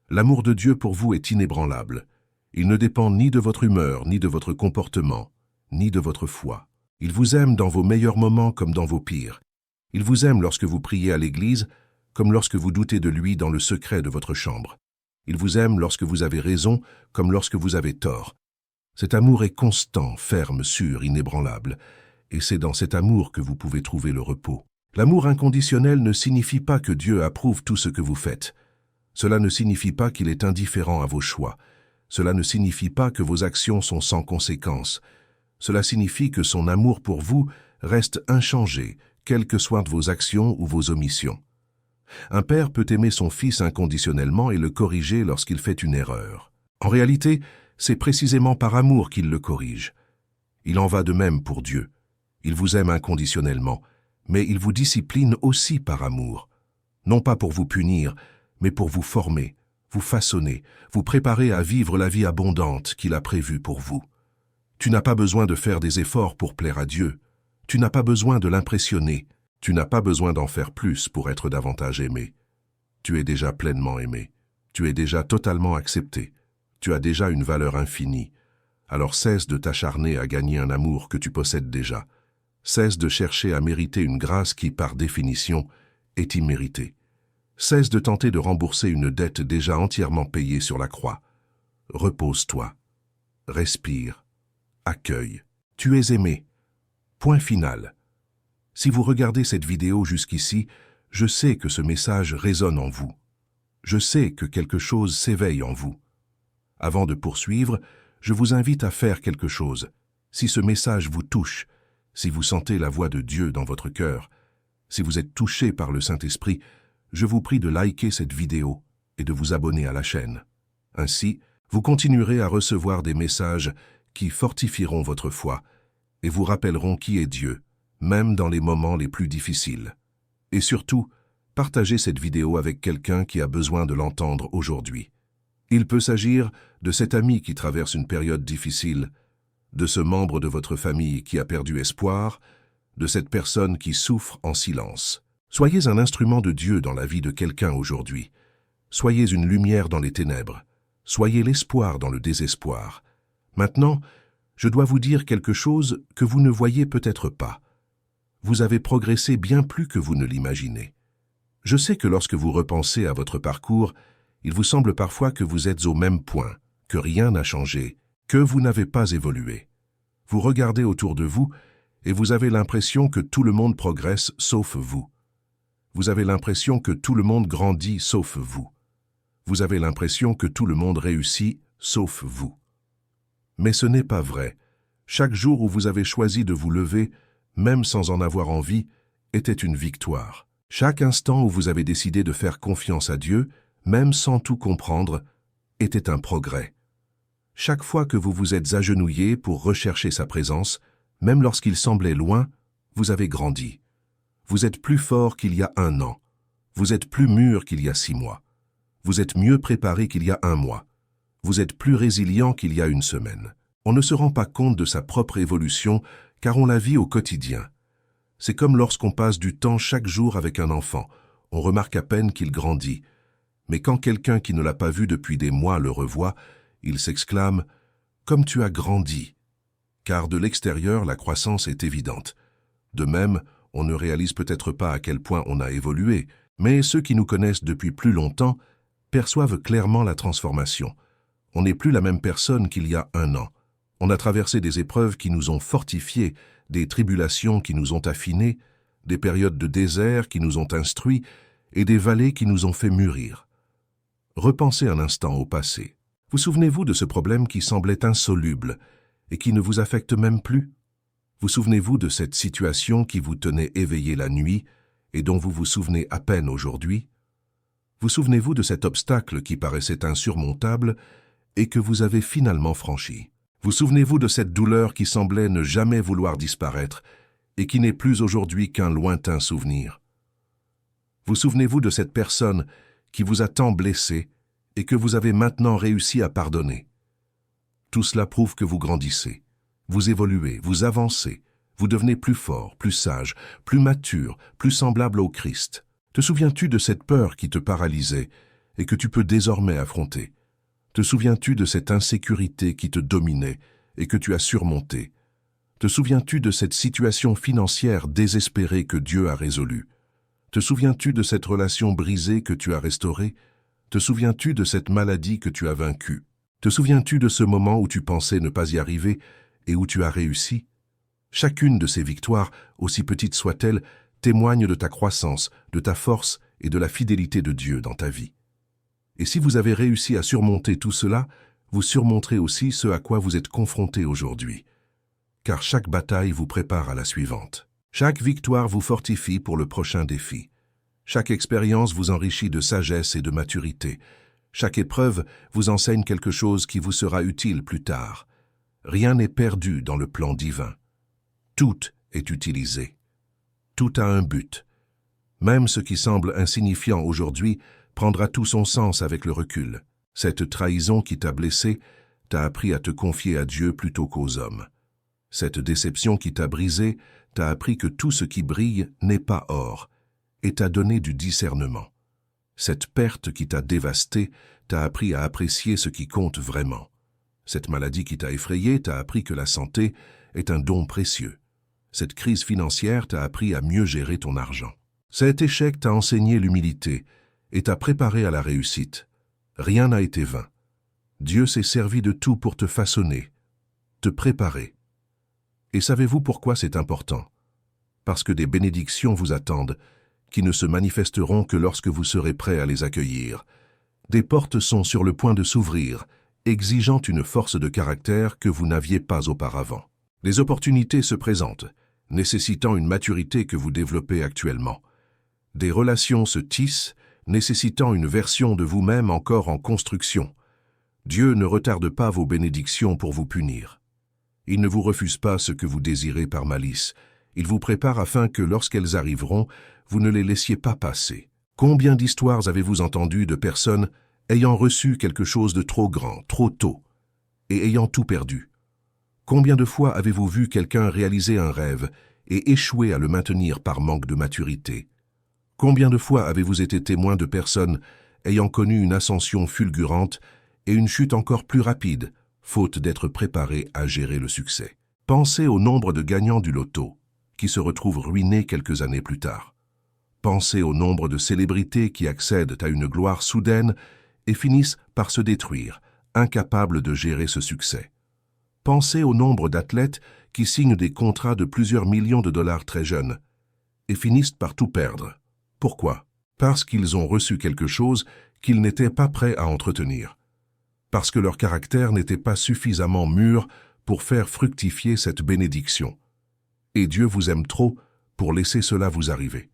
L'amour de Dieu pour vous est inébranlable. Il ne dépend ni de votre humeur, ni de votre comportement, ni de votre foi. Il vous aime dans vos meilleurs moments comme dans vos pires. Il vous aime lorsque vous priez à l'Église, comme lorsque vous doutez de lui dans le secret de votre chambre. Il vous aime lorsque vous avez raison, comme lorsque vous avez tort. Cet amour est constant, ferme, sûr, inébranlable, et c'est dans cet amour que vous pouvez trouver le repos. L'amour inconditionnel ne signifie pas que Dieu approuve tout ce que vous faites. Cela ne signifie pas qu'il est indifférent à vos choix. Cela ne signifie pas que vos actions sont sans conséquence. Cela signifie que son amour pour vous reste inchangé, quelles que soient vos actions ou vos omissions. Un père peut aimer son fils inconditionnellement et le corriger lorsqu'il fait une erreur. En réalité, c'est précisément par amour qu'il le corrige. Il en va de même pour Dieu. Il vous aime inconditionnellement, mais il vous discipline aussi par amour. Non pas pour vous punir, mais pour vous former, vous façonner, vous préparer à vivre la vie abondante qu'il a prévue pour vous. Tu n'as pas besoin de faire des efforts pour plaire à Dieu. Tu n'as pas besoin de l'impressionner. Tu n'as pas besoin d'en faire plus pour être davantage aimé. Tu es déjà pleinement aimé. Tu es déjà totalement accepté. Tu as déjà une valeur infinie. Alors cesse de t'acharner à gagner un amour que tu possèdes déjà. Cesse de chercher à mériter une grâce qui, par définition, est imméritée. Cesse de tenter de rembourser une dette déjà entièrement payée sur la croix. Repose-toi. Respire. Accueille. Tu es aimé. Point final. Si vous regardez cette vidéo jusqu'ici, je sais que ce message résonne en vous. Je sais que quelque chose s'éveille en vous. Avant de poursuivre, je vous invite à faire quelque chose. Si ce message vous touche, si vous sentez la voix de Dieu dans votre cœur, si vous êtes touché par le Saint-Esprit, je vous prie de liker cette vidéo et de vous abonner à la chaîne. Ainsi, vous continuerez à recevoir des messages qui fortifieront votre foi et vous rappelleront qui est Dieu, même dans les moments les plus difficiles. Et surtout, partagez cette vidéo avec quelqu'un qui a besoin de l'entendre aujourd'hui. Il peut s'agir de cet ami qui traverse une période difficile, de ce membre de votre famille qui a perdu espoir, de cette personne qui souffre en silence. Soyez un instrument de Dieu dans la vie de quelqu'un aujourd'hui. Soyez une lumière dans les ténèbres. Soyez l'espoir dans le désespoir. Maintenant, je dois vous dire quelque chose que vous ne voyez peut-être pas. Vous avez progressé bien plus que vous ne l'imaginez. Je sais que lorsque vous repensez à votre parcours, il vous semble parfois que vous êtes au même point, que rien n'a changé, que vous n'avez pas évolué. Vous regardez autour de vous et vous avez l'impression que tout le monde progresse sauf vous. Vous avez l'impression que tout le monde grandit sauf vous. Vous avez l'impression que tout le monde réussit sauf vous. Mais ce n'est pas vrai. Chaque jour où vous avez choisi de vous lever, même sans en avoir envie, était une victoire. Chaque instant où vous avez décidé de faire confiance à Dieu, même sans tout comprendre, était un progrès. Chaque fois que vous vous êtes agenouillé pour rechercher sa présence, même lorsqu'il semblait loin, vous avez grandi. Vous êtes plus fort qu'il y a 1 an. Vous êtes plus mûr qu'il y a 6 mois. Vous êtes mieux préparé qu'il y a 1 mois. Vous êtes plus résilient qu'il y a 1 semaine. On ne se rend pas compte de sa propre évolution car on la vit au quotidien. C'est comme lorsqu'on passe du temps chaque jour avec un enfant. On remarque à peine qu'il grandit. Mais quand quelqu'un qui ne l'a pas vu depuis des mois le revoit, il s'exclame comme tu as grandi. Car de l'extérieur, la croissance est évidente. De même, on ne réalise peut-être pas à quel point on a évolué, mais ceux qui nous connaissent depuis plus longtemps perçoivent clairement la transformation. On n'est plus la même personne qu'il y a 1 an. On a traversé des épreuves qui nous ont fortifiés, des tribulations qui nous ont affinés, des périodes de désert qui nous ont instruits et des vallées qui nous ont fait mûrir. Repensez un instant au passé. Vous souvenez-vous de ce problème qui semblait insoluble et qui ne vous affecte même plus? Vous souvenez-vous de cette situation qui vous tenait éveillé la nuit et dont vous vous souvenez à peine aujourd'hui? Vous souvenez-vous de cet obstacle qui paraissait insurmontable et que vous avez finalement franchi? Vous souvenez-vous de cette douleur qui semblait ne jamais vouloir disparaître et qui n'est plus aujourd'hui qu'un lointain souvenir? Vous souvenez-vous de cette personne qui vous a tant blessé et que vous avez maintenant réussi à pardonner? Tout cela prouve que vous grandissez, vous évoluez, vous avancez, vous devenez plus fort, plus sage, plus mature, plus semblable au Christ. Te souviens-tu de cette peur qui te paralysait et que tu peux désormais affronter? Te souviens-tu de cette insécurité qui te dominait et que tu as surmontée? Te souviens-tu de cette situation financière désespérée que Dieu a résolue? Te souviens-tu de cette relation brisée que tu as restaurée? Te souviens-tu de cette maladie que tu as vaincue? Te souviens-tu de ce moment où tu pensais ne pas y arriver et où tu as réussi? Chacune de ces victoires, aussi petites soient-elles, témoigne de ta croissance, de ta force et de la fidélité de Dieu dans ta vie. Et si vous avez réussi à surmonter tout cela, vous surmonterez aussi ce à quoi vous êtes confrontés aujourd'hui. Car chaque bataille vous prépare à la suivante. Chaque victoire vous fortifie pour le prochain défi. Chaque expérience vous enrichit de sagesse et de maturité. Chaque épreuve vous enseigne quelque chose qui vous sera utile plus tard. Rien n'est perdu dans le plan divin. Tout est utilisé. Tout a un but. Même ce qui semble insignifiant aujourd'hui prendra tout son sens avec le recul. Cette trahison qui t'a blessé t'a appris à te confier à Dieu plutôt qu'aux hommes. Cette déception qui t'a brisé t'a appris que tout ce qui brille n'est pas or et t'a donné du discernement. Cette perte qui t'a dévasté t'a appris à apprécier ce qui compte vraiment. Cette maladie qui t'a effrayé t'a appris que la santé est un don précieux. Cette crise financière t'a appris à mieux gérer ton argent. Cet échec t'a enseigné l'humilité et t'a préparé à la réussite. Rien n'a été vain. Dieu s'est servi de tout pour te façonner, te préparer. Et savez-vous pourquoi c'est important? Parce que des bénédictions vous attendent, qui ne se manifesteront que lorsque vous serez prêt à les accueillir. Des portes sont sur le point de s'ouvrir, exigeant une force de caractère que vous n'aviez pas auparavant. Des opportunités se présentent, nécessitant une maturité que vous développez actuellement. Des relations se tissent, nécessitant une version de vous-même encore en construction. Dieu ne retarde pas vos bénédictions pour vous punir. Il ne vous refuse pas ce que vous désirez par malice. Il vous prépare afin que lorsqu'elles arriveront, vous ne les laissiez pas passer. Combien d'histoires avez-vous entendues de personnes ayant reçu quelque chose de trop grand, trop tôt, et ayant tout perdu? Combien de fois avez-vous vu quelqu'un réaliser un rêve et échouer à le maintenir par manque de maturité? Combien de fois avez-vous été témoin de personnes ayant connu une ascension fulgurante et une chute encore plus rapide, faute d'être préparées à gérer le succès? Pensez au nombre de gagnants du loto qui se retrouvent ruinés quelques années plus tard. Pensez au nombre de célébrités qui accèdent à une gloire soudaine et finissent par se détruire, incapables de gérer ce succès. Pensez au nombre d'athlètes qui signent des contrats de plusieurs millions de dollars très jeunes et finissent par tout perdre. Pourquoi? Parce qu'ils ont reçu quelque chose qu'ils n'étaient pas prêts à entretenir. Parce que leur caractère n'était pas suffisamment mûr pour faire fructifier cette bénédiction. Et Dieu vous aime trop pour laisser cela vous arriver.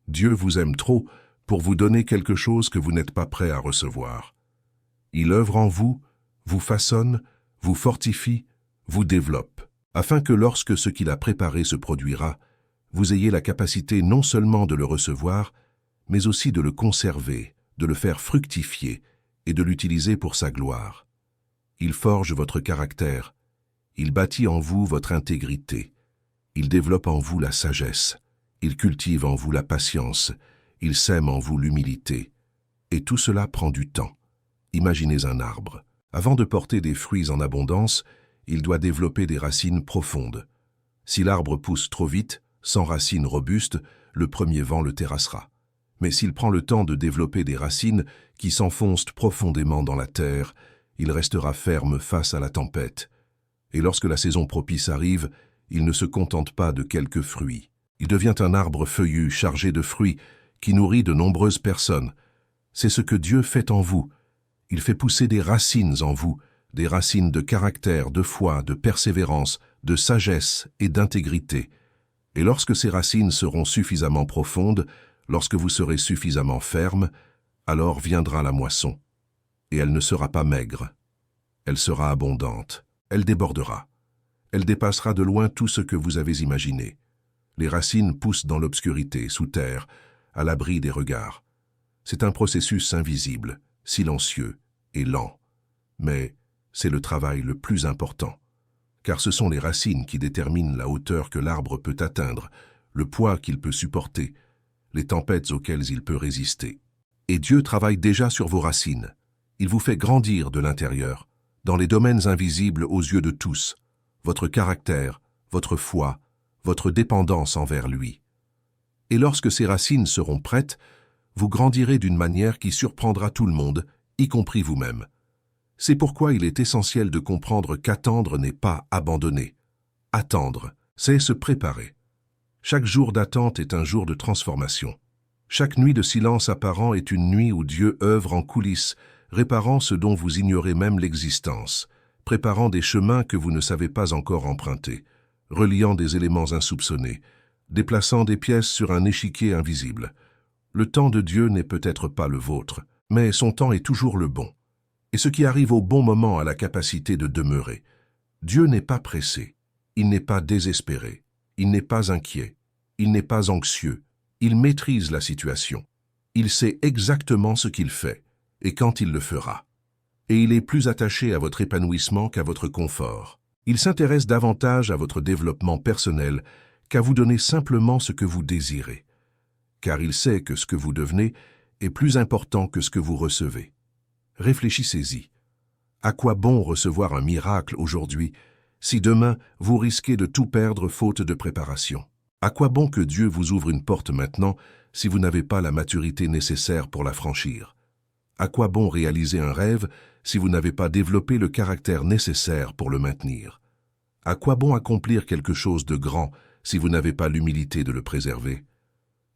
Dieu vous aime trop pour vous donner quelque chose que vous n'êtes pas prêt à recevoir. Il œuvre en vous, vous façonne, vous fortifie, vous développe, afin que lorsque ce qu'il a préparé se produira, vous ayez la capacité non seulement de le recevoir, mais aussi de le conserver, de le faire fructifier et de l'utiliser pour sa gloire. Il forge votre caractère, il bâtit en vous votre intégrité, il développe en vous la sagesse, il cultive en vous la patience, il sème en vous l'humilité. Et tout cela prend du temps. Imaginez un arbre. Avant de porter des fruits en abondance, il doit développer des racines profondes. Si l'arbre pousse trop vite, sans racines robustes, le premier vent le terrassera. Mais s'il prend le temps de développer des racines qui s'enfoncent profondément dans la terre, il restera ferme face à la tempête. Et lorsque la saison propice arrive, il ne se contente pas de quelques fruits. Il devient un arbre feuillu chargé de fruits qui nourrit de nombreuses personnes. C'est ce que Dieu fait en vous. Il fait pousser des racines en vous, des racines de caractère, de foi, de persévérance, de sagesse et d'intégrité. Et lorsque ces racines seront suffisamment profondes, lorsque vous serez suffisamment ferme, alors viendra la moisson. Et elle ne sera pas maigre. Elle sera abondante. Elle débordera. Elle dépassera de loin tout ce que vous avez imaginé. Les racines poussent dans l'obscurité, sous terre, à l'abri des regards. C'est un processus invisible, silencieux et lent. Mais c'est le travail le plus important. Car ce sont les racines qui déterminent la hauteur que l'arbre peut atteindre, le poids qu'il peut supporter, les tempêtes auxquelles il peut résister. Et Dieu travaille déjà sur vos racines. Il vous fait grandir de l'intérieur, dans les domaines invisibles aux yeux de tous, votre caractère, votre foi, votre dépendance envers lui. Et lorsque ces racines seront prêtes, vous grandirez d'une manière qui surprendra tout le monde, y compris vous-même. C'est pourquoi il est essentiel de comprendre qu'attendre n'est pas abandonner. Attendre, c'est se préparer. Chaque jour d'attente est un jour de transformation. Chaque nuit de silence apparent est une nuit où Dieu œuvre en coulisses, réparant ce dont vous ignorez même l'existence, préparant des chemins que vous ne savez pas encore emprunter, reliant des éléments insoupçonnés, déplaçant des pièces sur un échiquier invisible. Le temps de Dieu n'est peut-être pas le vôtre, mais son temps est toujours le bon. Et ce qui arrive au bon moment a la capacité de demeurer. Dieu n'est pas pressé, il n'est pas désespéré, il n'est pas inquiet, il n'est pas anxieux, il maîtrise la situation. Il sait exactement ce qu'il fait, et quand il le fera. Et il est plus attaché à votre épanouissement qu'à votre confort. Il s'intéresse davantage à votre développement personnel qu'à vous donner simplement ce que vous désirez. Car il sait que ce que vous devenez est plus important que ce que vous recevez. Réfléchissez-y. À quoi bon recevoir un miracle aujourd'hui si demain vous risquez de tout perdre faute de préparation? À quoi bon que Dieu vous ouvre une porte maintenant si vous n'avez pas la maturité nécessaire pour la franchir? À quoi bon réaliser un rêve si vous n'avez pas développé le caractère nécessaire pour le maintenir? À quoi bon accomplir quelque chose de grand si vous n'avez pas l'humilité de le préserver?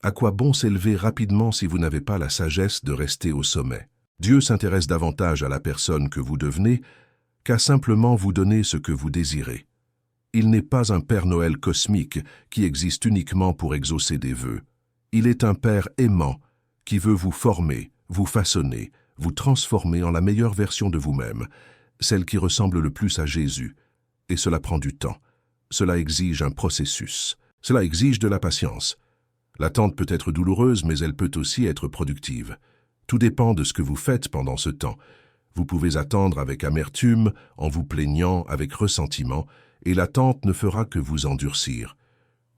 À quoi bon s'élever rapidement si vous n'avez pas la sagesse de rester au sommet? Dieu s'intéresse davantage à la personne que vous devenez qu'à simplement vous donner ce que vous désirez. Il n'est pas un Père Noël cosmique qui existe uniquement pour exaucer des vœux. Il est un Père aimant qui veut vous former, vous façonner, vous transformer en la meilleure version de vous-même, celle qui ressemble le plus à Jésus. Et cela prend du temps. Cela exige un processus. Cela exige de la patience. L'attente peut être douloureuse, mais elle peut aussi être productive. Tout dépend de ce que vous faites pendant ce temps. Vous pouvez attendre avec amertume, en vous plaignant, avec ressentiment, et l'attente ne fera que vous endurcir.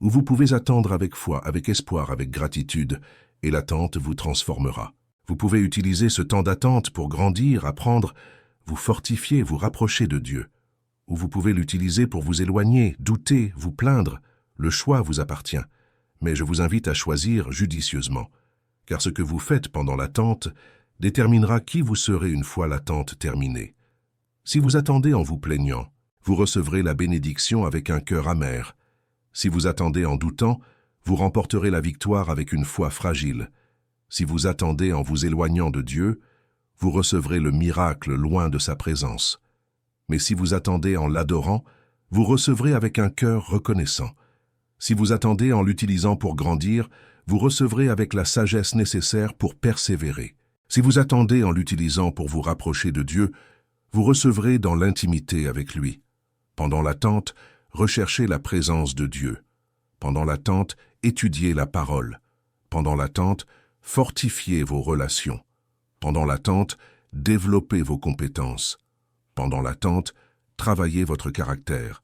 Ou vous pouvez attendre avec foi, avec espoir, avec gratitude, et l'attente vous transformera. Vous pouvez utiliser ce temps d'attente pour grandir, apprendre, vous fortifier, vous rapprocher de Dieu. Ou vous pouvez l'utiliser pour vous éloigner, douter, vous plaindre. Le choix vous appartient. Mais je vous invite à choisir judicieusement. Car ce que vous faites pendant l'attente déterminera qui vous serez une fois l'attente terminée. Si vous attendez en vous plaignant, vous recevrez la bénédiction avec un cœur amer. Si vous attendez en doutant, vous remporterez la victoire avec une foi fragile. Si vous attendez en vous éloignant de Dieu, vous recevrez le miracle loin de sa présence. Mais si vous attendez en l'adorant, vous recevrez avec un cœur reconnaissant. Si vous attendez en l'utilisant pour grandir, vous recevrez avec la sagesse nécessaire pour persévérer. Si vous attendez en l'utilisant pour vous rapprocher de Dieu, vous recevrez dans l'intimité avec lui. Pendant l'attente, recherchez la présence de Dieu. Pendant l'attente, étudiez la parole. Pendant l'attente, fortifiez vos relations. Pendant l'attente, développez vos compétences. Pendant l'attente, travaillez votre caractère.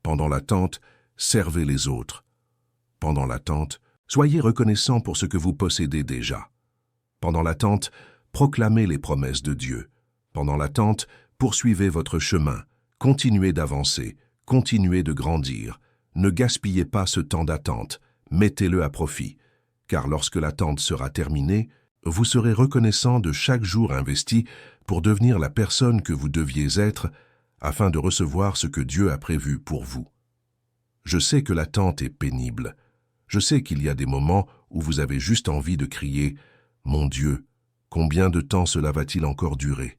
Pendant l'attente, servez les autres. Pendant l'attente, soyez reconnaissant pour ce que vous possédez déjà. Pendant l'attente, proclamez les promesses de Dieu. Pendant l'attente, Poursuivez votre chemin, continuez d'avancer, continuez de grandir. Ne gaspillez pas ce temps d'attente, mettez-le à profit, car lorsque l'attente sera terminée, vous serez reconnaissant de chaque jour investi pour devenir la personne que vous deviez être afin de recevoir ce que Dieu a prévu pour vous. Je sais que l'attente est pénible. Je sais qu'il y a des moments où vous avez juste envie de crier « Mon Dieu, combien de temps cela va-t-il encore durer ?»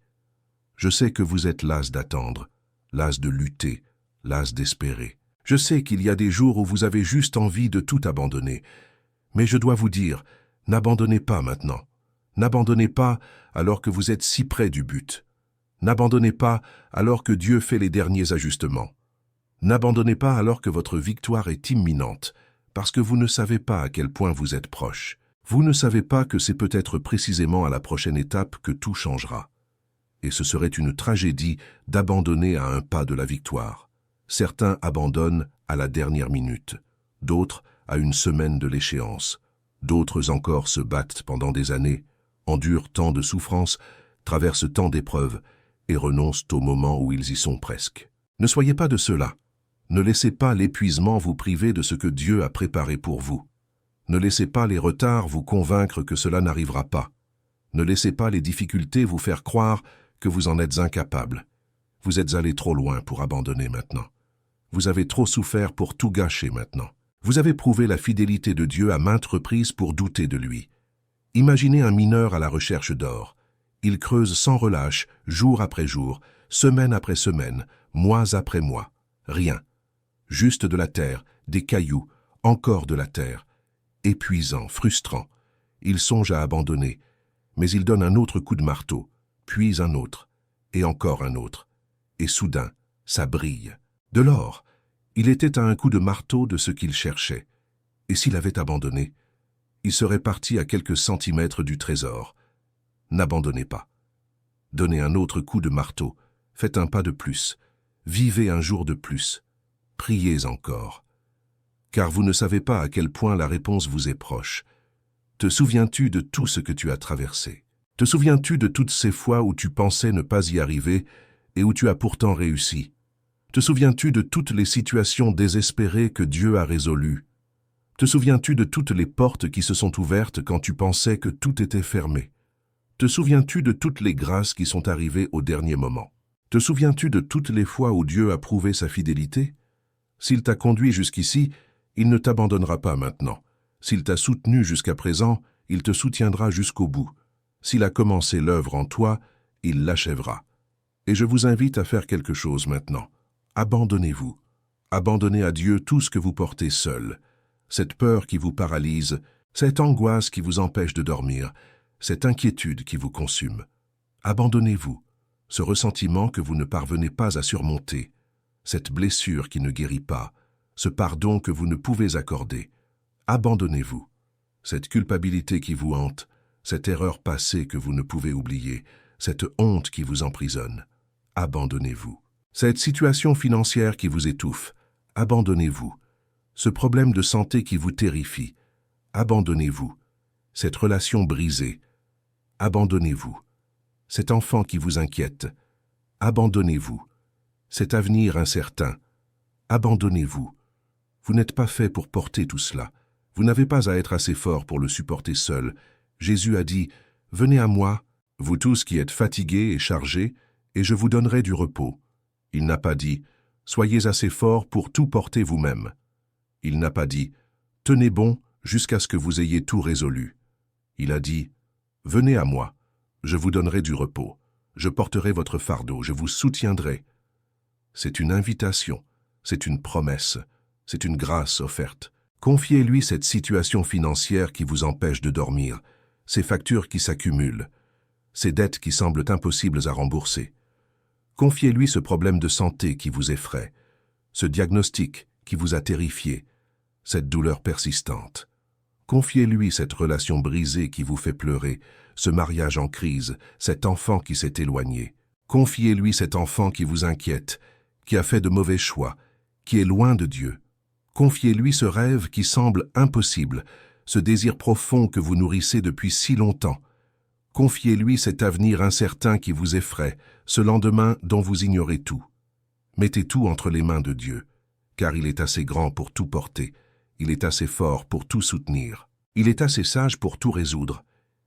Je sais que vous êtes las d'attendre, las de lutter, las d'espérer. Je sais qu'il y a des jours où vous avez juste envie de tout abandonner. Mais je dois vous dire, n'abandonnez pas maintenant. N'abandonnez pas alors que vous êtes si près du but. N'abandonnez pas alors que Dieu fait les derniers ajustements. N'abandonnez pas alors que votre victoire est imminente, parce que vous ne savez pas à quel point vous êtes proche. Vous ne savez pas que c'est peut-être précisément à la prochaine étape que tout changera. Et ce serait une tragédie d'abandonner à un pas de la victoire. Certains abandonnent à la dernière minute, d'autres à une semaine de l'échéance. D'autres encore se battent pendant des années, endurent tant de souffrances, traversent tant d'épreuves et renoncent au moment où ils y sont presque. Ne soyez pas de ceux-là. Ne laissez pas l'épuisement vous priver de ce que Dieu a préparé pour vous. Ne laissez pas les retards vous convaincre que cela n'arrivera pas. Ne laissez pas les difficultés vous faire croire que vous en êtes incapable. Vous êtes allé trop loin pour abandonner maintenant. Vous avez trop souffert pour tout gâcher maintenant. Vous avez prouvé la fidélité de Dieu à maintes reprises pour douter de lui. Imaginez un mineur à la recherche d'or. Il creuse sans relâche, jour après jour, semaine après semaine, mois après mois. Rien. Juste de la terre, des cailloux, encore de la terre. Épuisant, frustrant. Il songe à abandonner, mais il donne un autre coup de marteau, puis un autre, et encore un autre. Et soudain, ça brille. De l'or. Il était à un coup de marteau de ce qu'il cherchait. Et s'il avait abandonné, il serait parti à quelques centimètres du trésor. N'abandonnez pas. Donnez un autre coup de marteau. Faites un pas de plus. Vivez un jour de plus. Priez encore. Car vous ne savez pas à quel point la réponse vous est proche. Te souviens-tu de tout ce que tu as traversé? Te souviens-tu de toutes ces fois où tu pensais ne pas y arriver et où tu as pourtant réussi? Te souviens-tu de toutes les situations désespérées que Dieu a résolues? Te souviens-tu de toutes les portes qui se sont ouvertes quand tu pensais que tout était fermé? Te souviens-tu de toutes les grâces qui sont arrivées au dernier moment? Te souviens-tu de toutes les fois où Dieu a prouvé sa fidélité? S'il t'a conduit jusqu'ici, il ne t'abandonnera pas maintenant. S'il t'a soutenu jusqu'à présent, il te soutiendra jusqu'au bout. S'il a commencé l'œuvre en toi, il l'achèvera. Et je vous invite à faire quelque chose maintenant. Abandonnez-vous. Abandonnez à Dieu tout ce que vous portez seul. Cette peur qui vous paralyse, cette angoisse qui vous empêche de dormir, cette inquiétude qui vous consume. Abandonnez-vous. Ce ressentiment que vous ne parvenez pas à surmonter, cette blessure qui ne guérit pas, ce pardon que vous ne pouvez accorder. Abandonnez-vous. Cette culpabilité qui vous hante, cette erreur passée que vous ne pouvez oublier, cette honte qui vous emprisonne. Abandonnez-vous. Cette situation financière qui vous étouffe, abandonnez-vous. Ce problème de santé qui vous terrifie, abandonnez-vous. Cette relation brisée, abandonnez-vous. Cet enfant qui vous inquiète, abandonnez-vous. Cet avenir incertain, abandonnez-vous. Vous n'êtes pas fait pour porter tout cela. Vous n'avez pas à être assez fort pour le supporter seul. Jésus a dit, « Venez à moi, vous tous qui êtes fatigués et chargés, et je vous donnerai du repos. » Il n'a pas dit, « Soyez assez fort pour tout porter vous-même. » Il n'a pas dit, « Tenez bon jusqu'à ce que vous ayez tout résolu. » Il a dit, « Venez à moi, je vous donnerai du repos. Je porterai votre fardeau, je vous soutiendrai. » C'est une invitation, c'est une promesse, c'est une grâce offerte. Confiez-lui cette situation financière qui vous empêche de dormir, ces factures qui s'accumulent, ces dettes qui semblent impossibles à rembourser. Confiez-lui ce problème de santé qui vous effraie, ce diagnostic qui vous a terrifié, cette douleur persistante. Confiez-lui cette relation brisée qui vous fait pleurer, ce mariage en crise, cet enfant qui s'est éloigné. Confiez-lui cet enfant qui vous inquiète, qui a fait de mauvais choix, qui est loin de Dieu. Confiez-lui ce rêve qui semble impossible, ce désir profond que vous nourrissez depuis si longtemps. Confiez-lui cet avenir incertain qui vous effraie, ce lendemain dont vous ignorez tout. Mettez tout entre les mains de Dieu, car il est assez grand pour tout porter, il est assez fort pour tout soutenir, il est assez sage pour tout résoudre,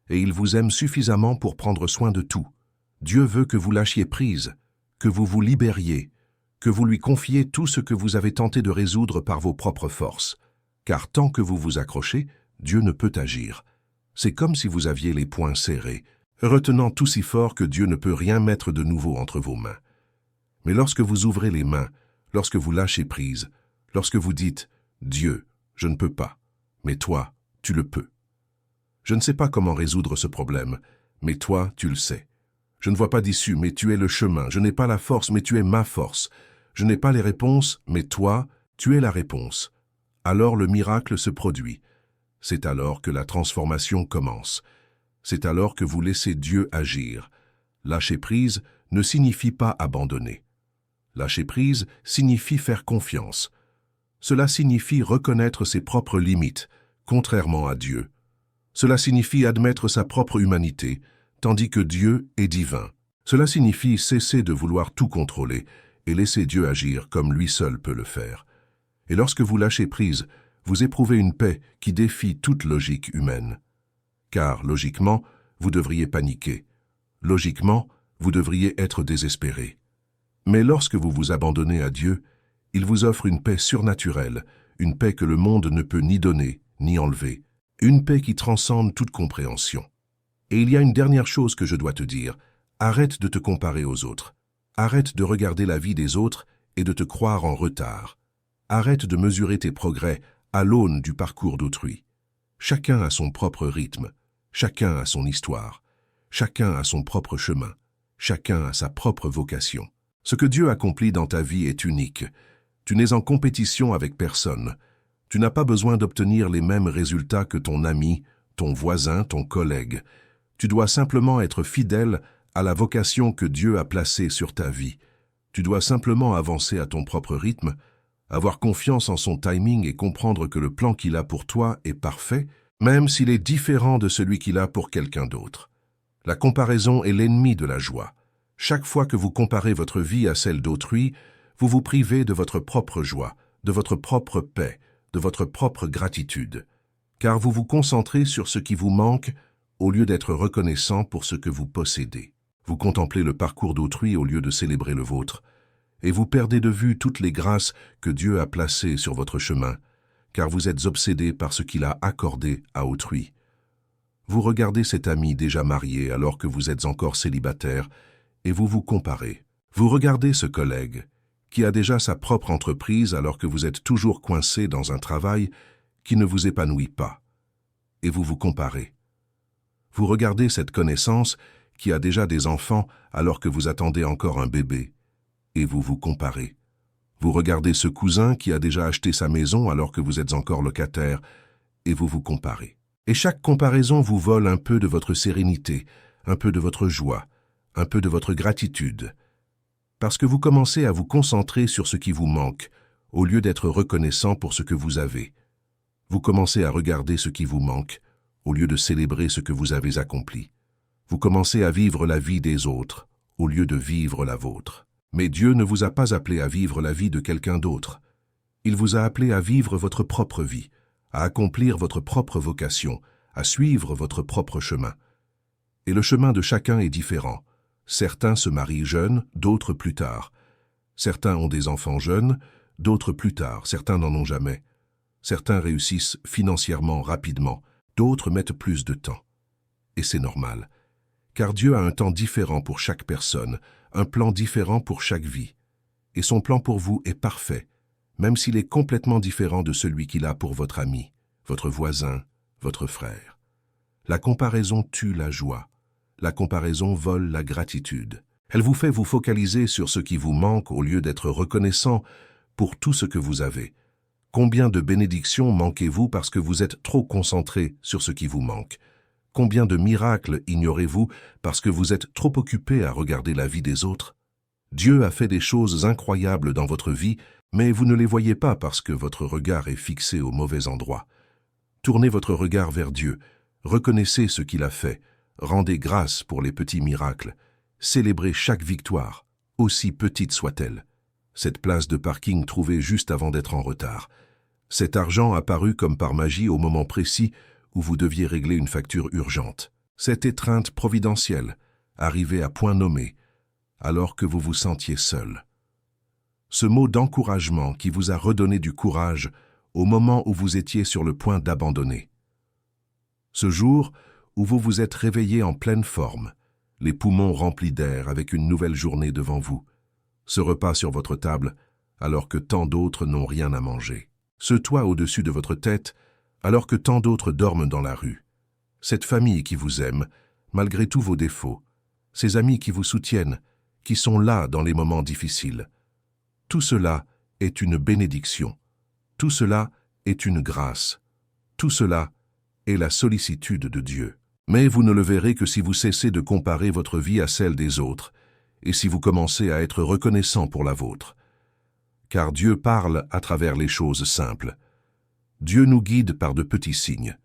et il vous aime suffisamment pour prendre soin de tout. Dieu veut que vous lâchiez prise, que vous vous libériez, que vous lui confiez tout ce que vous avez tenté de résoudre par vos propres forces, car tant que vous vous accrochez, Dieu ne peut agir. C'est comme si vous aviez les poings serrés, retenant tout si fort que Dieu ne peut rien mettre de nouveau entre vos mains. Mais lorsque vous ouvrez les mains, lorsque vous lâchez prise, lorsque vous dites « Dieu, je ne peux pas, mais toi, tu le peux. Je ne sais pas comment résoudre ce problème, mais toi, tu le sais. Je ne vois pas d'issue, mais tu es le chemin. Je n'ai pas la force, mais tu es ma force. Je n'ai pas les réponses, mais toi, tu es la réponse. » Alors le miracle se produit. C'est alors que la transformation commence. C'est alors que vous laissez Dieu agir. Lâcher prise ne signifie pas abandonner. Lâcher prise signifie faire confiance. Cela signifie reconnaître ses propres limites, contrairement à Dieu. Cela signifie admettre sa propre humanité, tandis que Dieu est divin. Cela signifie cesser de vouloir tout contrôler et laisser Dieu agir comme lui seul peut le faire. Et lorsque vous lâchez prise, vous éprouvez une paix qui défie toute logique humaine. Car, logiquement, vous devriez paniquer. Logiquement, vous devriez être désespéré. Mais lorsque vous vous abandonnez à Dieu, il vous offre une paix surnaturelle, une paix que le monde ne peut ni donner, ni enlever, une paix qui transcende toute compréhension. Et il y a une dernière chose que je dois te dire, arrête de te comparer aux autres. Arrête de regarder la vie des autres et de te croire en retard. Arrête de mesurer tes progrès à l'aune du parcours d'autrui. Chacun a son propre rythme, chacun a son histoire, chacun a son propre chemin, chacun a sa propre vocation. Ce que Dieu accomplit dans ta vie est unique. Tu n'es en compétition avec personne. Tu n'as pas besoin d'obtenir les mêmes résultats que ton ami, ton voisin, ton collègue. Tu dois simplement être fidèle à la vocation que Dieu a placée sur ta vie. Tu dois simplement avancer à ton propre rythme, avoir confiance en son timing et comprendre que le plan qu'il a pour toi est parfait, même s'il est différent de celui qu'il a pour quelqu'un d'autre. La comparaison est l'ennemi de la joie. Chaque fois que vous comparez votre vie à celle d'autrui, vous vous privez de votre propre joie, de votre propre paix, de votre propre gratitude, car vous vous concentrez sur ce qui vous manque au lieu d'être reconnaissant pour ce que vous possédez. Vous contemplez le parcours d'autrui au lieu de célébrer le vôtre, et vous perdez de vue toutes les grâces que Dieu a placées sur votre chemin, car vous êtes obsédé par ce qu'il a accordé à autrui. Vous regardez cet ami déjà marié alors que vous êtes encore célibataire, et vous vous comparez. Vous regardez ce collègue, qui a déjà sa propre entreprise alors que vous êtes toujours coincé dans un travail qui ne vous épanouit pas, et vous vous comparez. Vous regardez cette connaissance qui a déjà des enfants alors que vous attendez encore un bébé, et vous vous comparez. Vous regardez ce cousin qui a déjà acheté sa maison alors que vous êtes encore locataire, et vous vous comparez. Et chaque comparaison vous vole un peu de votre sérénité, un peu de votre joie, un peu de votre gratitude, parce que vous commencez à vous concentrer sur ce qui vous manque, au lieu d'être reconnaissant pour ce que vous avez. Vous commencez à regarder ce qui vous manque, au lieu de célébrer ce que vous avez accompli. Vous commencez à vivre la vie des autres, au lieu de vivre la vôtre. Mais Dieu ne vous a pas appelé à vivre la vie de quelqu'un d'autre. Il vous a appelé à vivre votre propre vie, à accomplir votre propre vocation, à suivre votre propre chemin. Et le chemin de chacun est différent. Certains se marient jeunes, d'autres plus tard. Certains ont des enfants jeunes, d'autres plus tard. Certains n'en ont jamais. Certains réussissent financièrement rapidement, d'autres mettent plus de temps. Et c'est normal, car Dieu a un temps différent pour chaque personne, un plan différent pour chaque vie. Et son plan pour vous est parfait, même s'il est complètement différent de celui qu'il a pour votre ami, votre voisin, votre frère. La comparaison tue la joie. La comparaison vole la gratitude. Elle vous fait vous focaliser sur ce qui vous manque au lieu d'être reconnaissant pour tout ce que vous avez. Combien de bénédictions manquez-vous parce que vous êtes trop concentré sur ce qui vous manque? Combien de miracles ignorez-vous parce que vous êtes trop occupé à regarder la vie des autres? Dieu a fait des choses incroyables dans votre vie, mais vous ne les voyez pas parce que votre regard est fixé au mauvais endroit. Tournez votre regard vers Dieu, reconnaissez ce qu'il a fait, Rendez grâce pour les petits miracles. Célébrez chaque victoire, aussi petite soit-elle. Cette place de parking trouvée juste avant d'être en retard. Cet argent apparu comme par magie au moment précis où vous deviez régler une facture urgente. Cette étreinte providentielle, arrivée à point nommé, alors que vous vous sentiez seul. Ce mot d'encouragement qui vous a redonné du courage au moment où vous étiez sur le point d'abandonner. Ce jour où vous vous êtes réveillé en pleine forme, les poumons remplis d'air avec une nouvelle journée devant vous. Ce repas sur votre table, alors que tant d'autres n'ont rien à manger. Ce toit au-dessus de votre tête, alors que tant d'autres dorment dans la rue. Cette famille qui vous aime, malgré tous vos défauts. Ces amis qui vous soutiennent, qui sont là dans les moments difficiles. Tout cela est une bénédiction. Tout cela est une grâce. Tout cela est la sollicitude de Dieu. Mais vous ne le verrez que si vous cessez de comparer votre vie à celle des autres et si vous commencez à être reconnaissant pour la vôtre. Car Dieu parle à travers les choses simples. Dieu nous guide par de petits signes.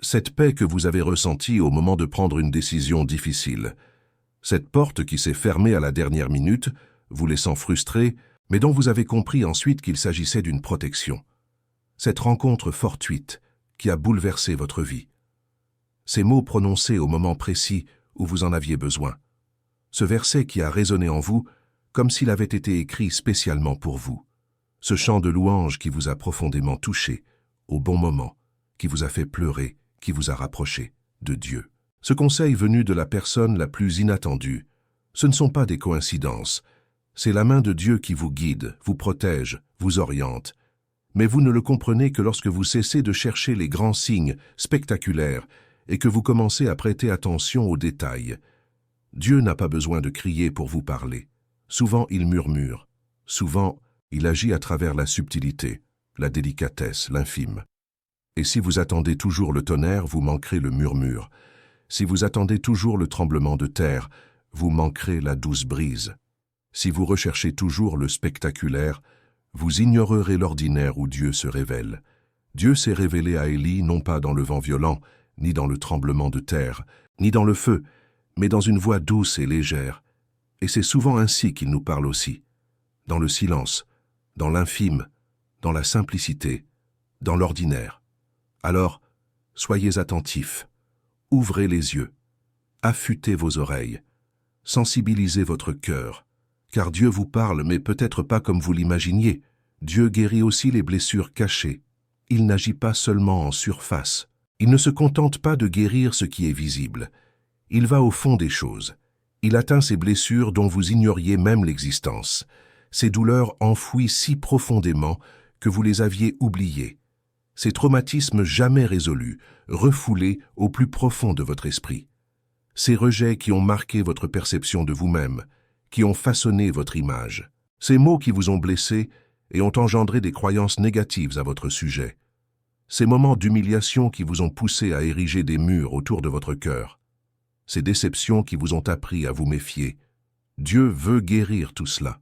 Cette paix que vous avez ressentie au moment de prendre une décision difficile, cette porte qui s'est fermée à la dernière minute, vous laissant frustré, mais dont vous avez compris ensuite qu'il s'agissait d'une protection. Cette rencontre fortuite qui a bouleversé votre vie. Ces mots prononcés au moment précis où vous en aviez besoin. Ce verset qui a résonné en vous comme s'il avait été écrit spécialement pour vous. Ce chant de louange qui vous a profondément touché, au bon moment, qui vous a fait pleurer, qui vous a rapproché de Dieu. Ce conseil venu de la personne la plus inattendue, ce ne sont pas des coïncidences. C'est la main de Dieu qui vous guide, vous protège, vous oriente. Mais vous ne le comprenez que lorsque vous cessez de chercher les grands signes spectaculaires et que vous commencez à prêter attention aux détails. Dieu n'a pas besoin de crier pour vous parler. Souvent, il murmure. Souvent, il agit à travers la subtilité, la délicatesse, l'infime. Et si vous attendez toujours le tonnerre, vous manquerez le murmure. Si vous attendez toujours le tremblement de terre, vous manquerez la douce brise. Si vous recherchez toujours le spectaculaire, vous ignorerez l'ordinaire où Dieu se révèle. Dieu s'est révélé à Élie non pas dans le vent violent, ni dans le tremblement de terre, ni dans le feu, mais dans une voix douce et légère. Et c'est souvent ainsi qu'il nous parle aussi, dans le silence, dans l'infime, dans la simplicité, dans l'ordinaire. Alors, soyez attentifs, ouvrez les yeux, affûtez vos oreilles, sensibilisez votre cœur, car Dieu vous parle, mais peut-être pas comme vous l'imaginiez. Dieu guérit aussi les blessures cachées. Il n'agit pas seulement en surface. Il ne se contente pas de guérir ce qui est visible. Il va au fond des choses. Il atteint ces blessures dont vous ignoriez même l'existence, ces douleurs enfouies si profondément que vous les aviez oubliées, ces traumatismes jamais résolus, refoulés au plus profond de votre esprit, ces rejets qui ont marqué votre perception de vous-même, qui ont façonné votre image, ces mots qui vous ont blessé et ont engendré des croyances négatives à votre sujet, ces moments d'humiliation qui vous ont poussé à ériger des murs autour de votre cœur, ces déceptions qui vous ont appris à vous méfier. Dieu veut guérir tout cela.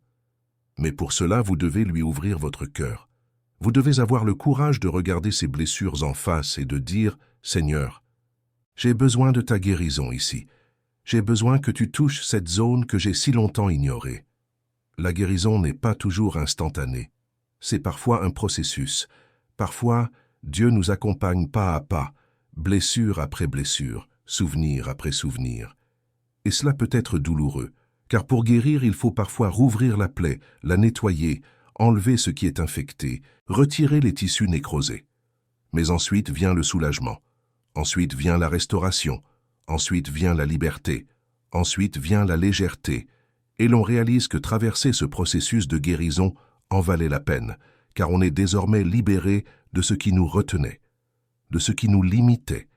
Mais pour cela, vous devez lui ouvrir votre cœur. Vous devez avoir le courage de regarder ces blessures en face et de dire « Seigneur, j'ai besoin de ta guérison ici. J'ai besoin que tu touches cette zone que j'ai si longtemps ignorée. » La guérison n'est pas toujours instantanée. C'est parfois un processus. Parfois, Dieu nous accompagne pas à pas, blessure après blessure, souvenir après souvenir. Et cela peut être douloureux, car pour guérir, il faut parfois rouvrir la plaie, la nettoyer, enlever ce qui est infecté, retirer les tissus nécrosés. Mais ensuite vient le soulagement. Ensuite vient la restauration. Ensuite vient la liberté. Ensuite vient la légèreté. Et l'on réalise que traverser ce processus de guérison en valait la peine, car on est désormais libéré de ce qui nous retenait, de ce qui nous limitait,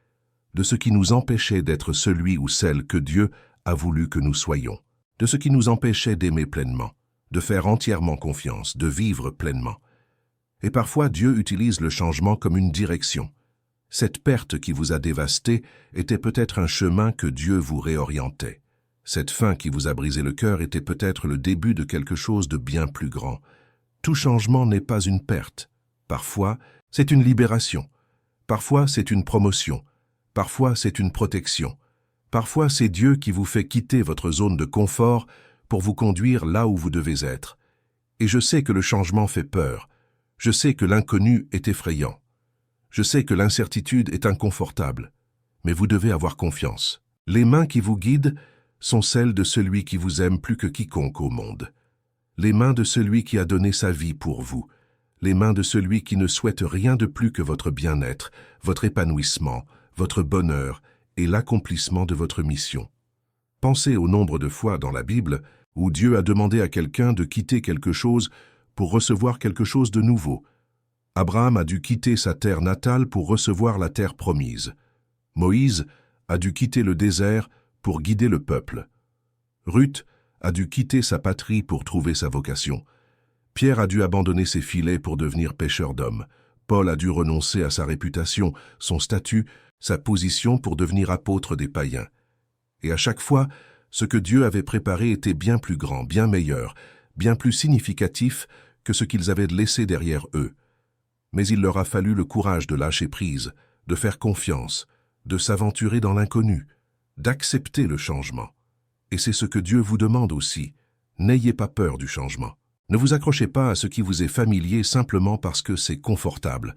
de ce qui nous empêchait d'être celui ou celle que Dieu a voulu que nous soyons, de ce qui nous empêchait d'aimer pleinement, de faire entièrement confiance, de vivre pleinement. Et parfois, Dieu utilise le changement comme une direction. Cette perte qui vous a dévasté était peut-être un chemin que Dieu vous réorientait. Cette fin qui vous a brisé le cœur était peut-être le début de quelque chose de bien plus grand. Tout changement n'est pas une perte. Parfois, c'est une libération. Parfois, c'est une promotion. Parfois, c'est une protection. Parfois, c'est Dieu qui vous fait quitter votre zone de confort pour vous conduire là où vous devez être. Et je sais que le changement fait peur. Je sais que l'inconnu est effrayant. Je sais que l'incertitude est inconfortable. Mais vous devez avoir confiance. Les mains qui vous guident sont celles de celui qui vous aime plus que quiconque au monde. Les mains de celui qui a donné sa vie pour vous. Les mains de celui qui ne souhaite rien de plus que votre bien-être, votre épanouissement, votre bonheur et l'accomplissement de votre mission. Pensez au nombre de fois dans la Bible où Dieu a demandé à quelqu'un de quitter quelque chose pour recevoir quelque chose de nouveau. Abraham a dû quitter sa terre natale pour recevoir la terre promise. Moïse a dû quitter le désert pour guider le peuple. Ruth a dû quitter sa patrie pour trouver sa vocation. Pierre a dû abandonner ses filets pour devenir pêcheur d'hommes. Paul a dû renoncer à sa réputation, son statut, sa position pour devenir apôtre des païens. Et à chaque fois, ce que Dieu avait préparé était bien plus grand, bien meilleur, bien plus significatif que ce qu'ils avaient laissé derrière eux. Mais il leur a fallu le courage de lâcher prise, de faire confiance, de s'aventurer dans l'inconnu, d'accepter le changement. Et c'est ce que Dieu vous demande aussi. N'ayez pas peur du changement. Ne vous accrochez pas à ce qui vous est familier simplement parce que c'est confortable.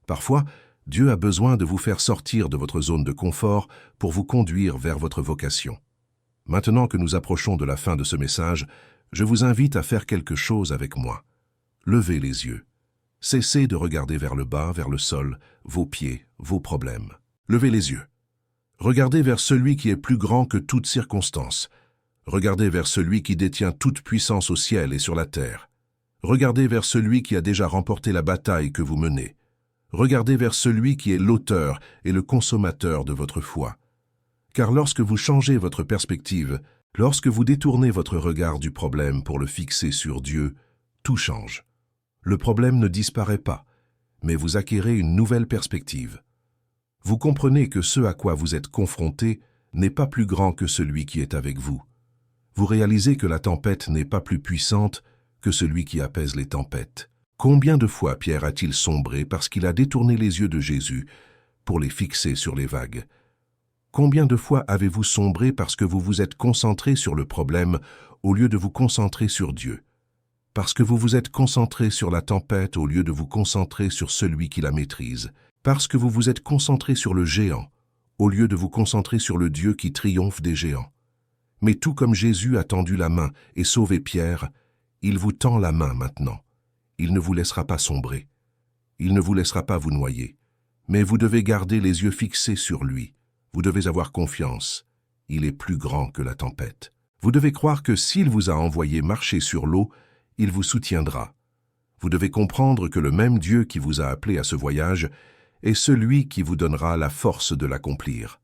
Parfois, Dieu a besoin de vous faire sortir de votre zone de confort pour vous conduire vers votre vocation. Maintenant que nous approchons de la fin de ce message, je vous invite à faire quelque chose avec moi. Levez les yeux. Cessez de regarder vers le bas, vers le sol, vos pieds, vos problèmes. Levez les yeux. Regardez vers celui qui est plus grand que toute circonstance. Regardez vers celui qui détient toute puissance au ciel et sur la terre. Regardez vers celui qui a déjà remporté la bataille que vous menez. Regardez vers celui qui est l'auteur et le consommateur de votre foi. Car lorsque vous changez votre perspective, lorsque vous détournez votre regard du problème pour le fixer sur Dieu, tout change. Le problème ne disparaît pas, mais vous acquérez une nouvelle perspective. Vous comprenez que ce à quoi vous êtes confronté n'est pas plus grand que celui qui est avec vous. Vous réalisez que la tempête n'est pas plus puissante que celui qui apaise les tempêtes. Combien de fois Pierre a-t-il sombré parce qu'il a détourné les yeux de Jésus pour les fixer sur les vagues? Combien de fois avez-vous sombré parce que vous vous êtes concentré sur le problème au lieu de vous concentrer sur Dieu? Parce que vous vous êtes concentré sur la tempête au lieu de vous concentrer sur celui qui la maîtrise? Parce que vous vous êtes concentré sur le géant au lieu de vous concentrer sur le Dieu qui triomphe des géants? Mais tout comme Jésus a tendu la main et sauvé Pierre, il vous tend la main maintenant. Il ne vous laissera pas sombrer. Il ne vous laissera pas vous noyer. Mais vous devez garder les yeux fixés sur lui. Vous devez avoir confiance. Il est plus grand que la tempête. Vous devez croire que s'il vous a envoyé marcher sur l'eau, il vous soutiendra. Vous devez comprendre que le même Dieu qui vous a appelé à ce voyage est celui qui vous donnera la force de l'accomplir.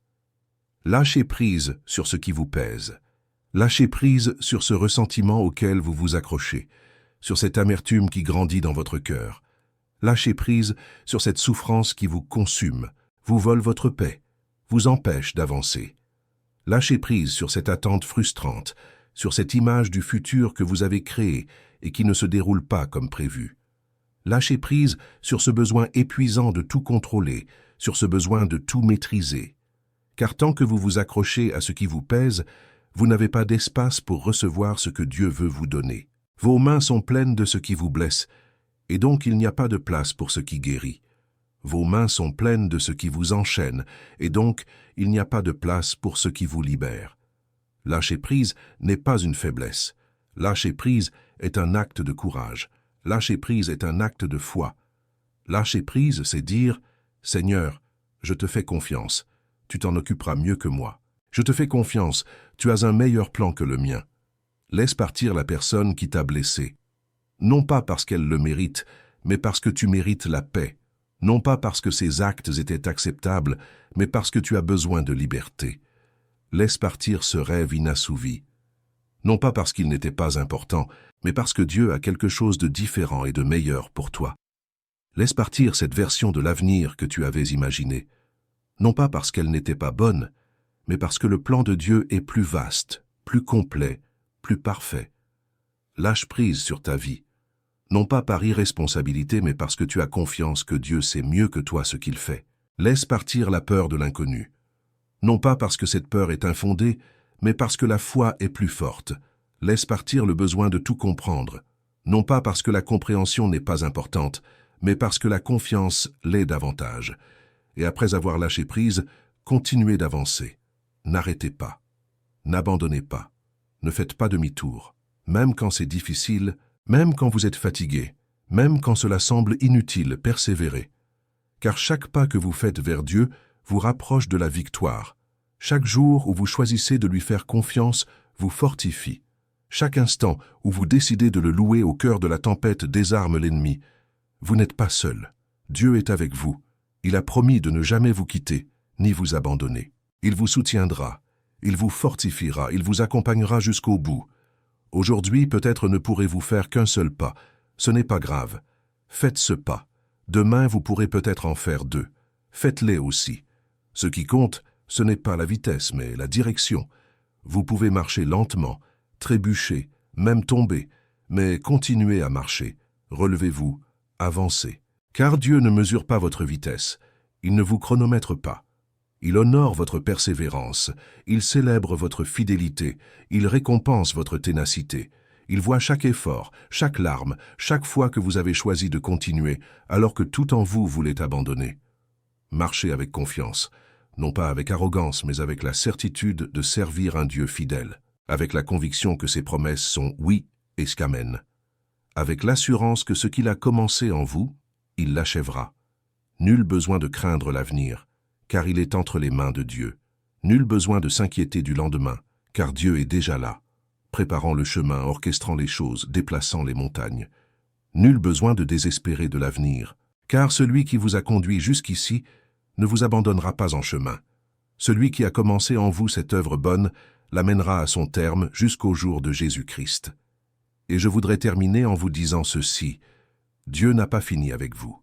Lâchez prise sur ce qui vous pèse. Lâchez prise sur ce ressentiment auquel vous vous accrochez, sur cette amertume qui grandit dans votre cœur. Lâchez prise sur cette souffrance qui vous consume, vous vole votre paix, vous empêche d'avancer. Lâchez prise sur cette attente frustrante, sur cette image du futur que vous avez créé et qui ne se déroule pas comme prévu. Lâchez prise sur ce besoin épuisant de tout contrôler, sur ce besoin de tout maîtriser. Car tant que vous vous accrochez à ce qui vous pèse, vous n'avez pas d'espace pour recevoir ce que Dieu veut vous donner. Vos mains sont pleines de ce qui vous blesse, et donc il n'y a pas de place pour ce qui guérit. Vos mains sont pleines de ce qui vous enchaîne, et donc il n'y a pas de place pour ce qui vous libère. Lâcher prise n'est pas une faiblesse. Lâcher prise est un acte de courage. Lâcher prise est un acte de foi. Lâcher prise, c'est dire « Seigneur, je te fais confiance. Tu t'en occuperas mieux que moi. Je te fais confiance, tu as un meilleur plan que le mien. Laisse partir la personne qui t'a blessé. Non pas parce qu'elle le mérite, mais parce que tu mérites la paix. Non pas parce que ses actes étaient acceptables, mais parce que tu as besoin de liberté. Laisse partir ce rêve inassouvi. Non pas parce qu'il n'était pas important, mais parce que Dieu a quelque chose de différent et de meilleur pour toi. Laisse partir cette version de l'avenir que tu avais imaginée. Non pas parce qu'elle n'était pas bonne, mais parce que le plan de Dieu est plus vaste, plus complet, plus parfait. Lâche prise sur ta vie, non pas par irresponsabilité, mais parce que tu as confiance que Dieu sait mieux que toi ce qu'il fait. Laisse partir la peur de l'inconnu. Non pas parce que cette peur est infondée, mais parce que la foi est plus forte. Laisse partir le besoin de tout comprendre. Non pas parce que la compréhension n'est pas importante, mais parce que la confiance l'est davantage. Et après avoir lâché prise, continuez d'avancer. N'arrêtez pas. N'abandonnez pas. Ne faites pas demi-tour. Même quand c'est difficile, même quand vous êtes fatigué, même quand cela semble inutile, persévérez. Car chaque pas que vous faites vers Dieu vous rapproche de la victoire. Chaque jour où vous choisissez de lui faire confiance vous fortifie. Chaque instant où vous décidez de le louer au cœur de la tempête désarme l'ennemi. Vous n'êtes pas seul. Dieu est avec vous. Il a promis de ne jamais vous quitter, ni vous abandonner. Il vous soutiendra, il vous fortifiera, il vous accompagnera jusqu'au bout. Aujourd'hui, peut-être ne pourrez-vous faire qu'un seul pas. Ce n'est pas grave. Faites ce pas. Demain, vous pourrez peut-être en faire 2. Faites-les aussi. Ce qui compte, ce n'est pas la vitesse, mais la direction. Vous pouvez marcher lentement, trébucher, même tomber, mais continuez à marcher. Relevez-vous, avancez. Car Dieu ne mesure pas votre vitesse. Il ne vous chronomètre pas. Il honore votre persévérance, il célèbre votre fidélité, il récompense votre ténacité. Il voit chaque effort, chaque larme, chaque fois que vous avez choisi de continuer, alors que tout en vous voulait abandonner. Marchez avec confiance, non pas avec arrogance, mais avec la certitude de servir un Dieu fidèle, avec la conviction que ses promesses sont oui et qu'amen, avec l'assurance que ce qu'il a commencé en vous, il l'achèvera. Nul besoin de craindre l'avenir, car il est entre les mains de Dieu. Nul besoin de s'inquiéter du lendemain, car Dieu est déjà là, préparant le chemin, orchestrant les choses, déplaçant les montagnes. Nul besoin de désespérer de l'avenir, car celui qui vous a conduit jusqu'ici ne vous abandonnera pas en chemin. Celui qui a commencé en vous cette œuvre bonne l'amènera à son terme jusqu'au jour de Jésus-Christ. Et je voudrais terminer en vous disant ceci: Dieu n'a pas fini avec vous.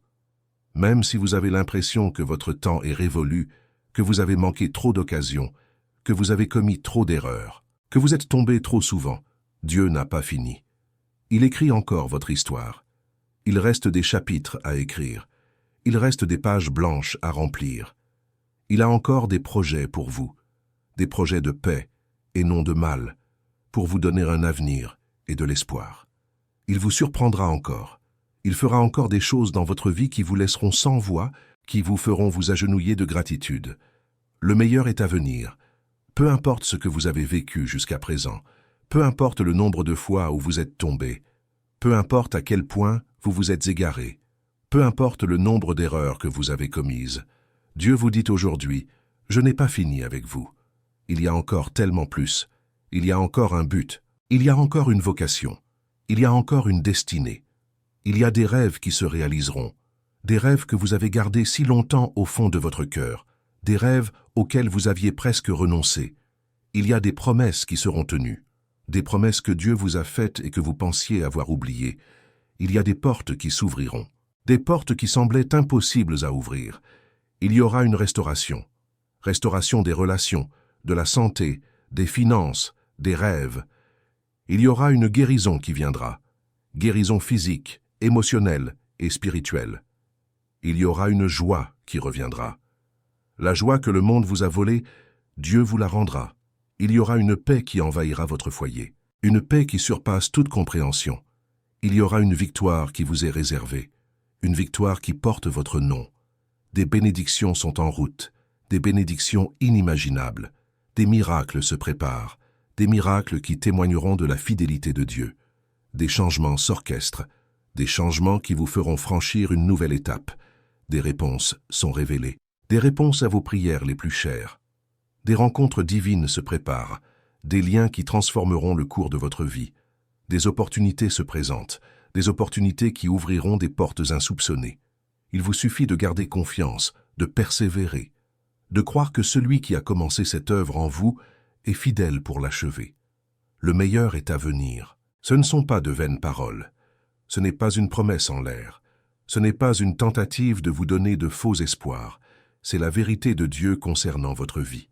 Même si vous avez l'impression que votre temps est révolu, que vous avez manqué trop d'occasions, que vous avez commis trop d'erreurs, que vous êtes tombé trop souvent, Dieu n'a pas fini. Il écrit encore votre histoire. Il reste des chapitres à écrire. Il reste des pages blanches à remplir. Il a encore des projets pour vous, des projets de paix et non de mal, pour vous donner un avenir et de l'espoir. Il vous surprendra encore. Il fera encore des choses dans votre vie qui vous laisseront sans voix, qui vous feront vous agenouiller de gratitude. Le meilleur est à venir. Peu importe ce que vous avez vécu jusqu'à présent, peu importe le nombre de fois où vous êtes tombé, peu importe à quel point vous vous êtes égaré, peu importe le nombre d'erreurs que vous avez commises, Dieu vous dit aujourd'hui: je n'ai pas fini avec vous. Il y a encore tellement plus. Il y a encore un but. Il y a encore une vocation. Il y a encore une destinée. Il y a des rêves qui se réaliseront, des rêves que vous avez gardés si longtemps au fond de votre cœur, des rêves auxquels vous aviez presque renoncé. Il y a des promesses qui seront tenues, des promesses que Dieu vous a faites et que vous pensiez avoir oubliées. Il y a des portes qui s'ouvriront, des portes qui semblaient impossibles à ouvrir. Il y aura une restauration des relations, de la santé, des finances, des rêves. Il y aura une guérison qui viendra, guérison physique, émotionnelle et spirituelle. Il y aura une joie qui reviendra. La joie que le monde vous a volée, Dieu vous la rendra. Il y aura une paix qui envahira votre foyer, une paix qui surpasse toute compréhension. Il y aura une victoire qui vous est réservée, une victoire qui porte votre nom. Des bénédictions sont en route, des bénédictions inimaginables. Des miracles se préparent, des miracles qui témoigneront de la fidélité de Dieu. Des changements s'orchestrent, des changements qui vous feront franchir une nouvelle étape. Des réponses sont révélées, des réponses à vos prières les plus chères. Des rencontres divines se préparent, des liens qui transformeront le cours de votre vie. Des opportunités se présentent, des opportunités qui ouvriront des portes insoupçonnées. Il vous suffit de garder confiance, de persévérer, de croire que celui qui a commencé cette œuvre en vous est fidèle pour l'achever. Le meilleur est à venir. Ce ne sont pas de vaines paroles. Ce n'est pas une promesse en l'air. Ce n'est pas une tentative de vous donner de faux espoirs. C'est la vérité de Dieu concernant votre vie.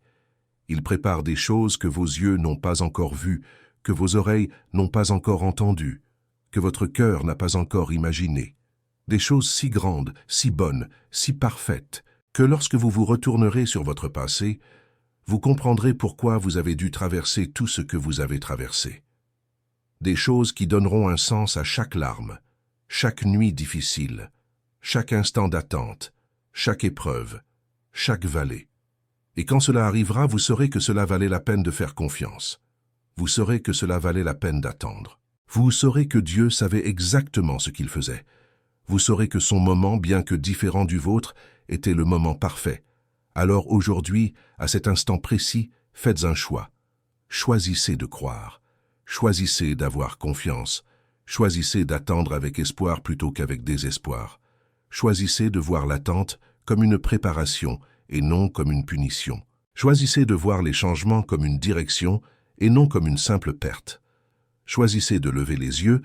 Il prépare des choses que vos yeux n'ont pas encore vues, que vos oreilles n'ont pas encore entendues, que votre cœur n'a pas encore imaginées. Des choses si grandes, si bonnes, si parfaites, que lorsque vous vous retournerez sur votre passé, vous comprendrez pourquoi vous avez dû traverser tout ce que vous avez traversé. Des choses qui donneront un sens à chaque larme, chaque nuit difficile, chaque instant d'attente, chaque épreuve, chaque vallée. Et quand cela arrivera, vous saurez que cela valait la peine de faire confiance. Vous saurez que cela valait la peine d'attendre. Vous saurez que Dieu savait exactement ce qu'il faisait. Vous saurez que son moment, bien que différent du vôtre, était le moment parfait. Alors aujourd'hui, à cet instant précis, faites un choix. Choisissez de croire. Choisissez d'avoir confiance. Choisissez d'attendre avec espoir plutôt qu'avec désespoir. Choisissez de voir l'attente comme une préparation et non comme une punition. Choisissez de voir les changements comme une direction et non comme une simple perte. Choisissez de lever les yeux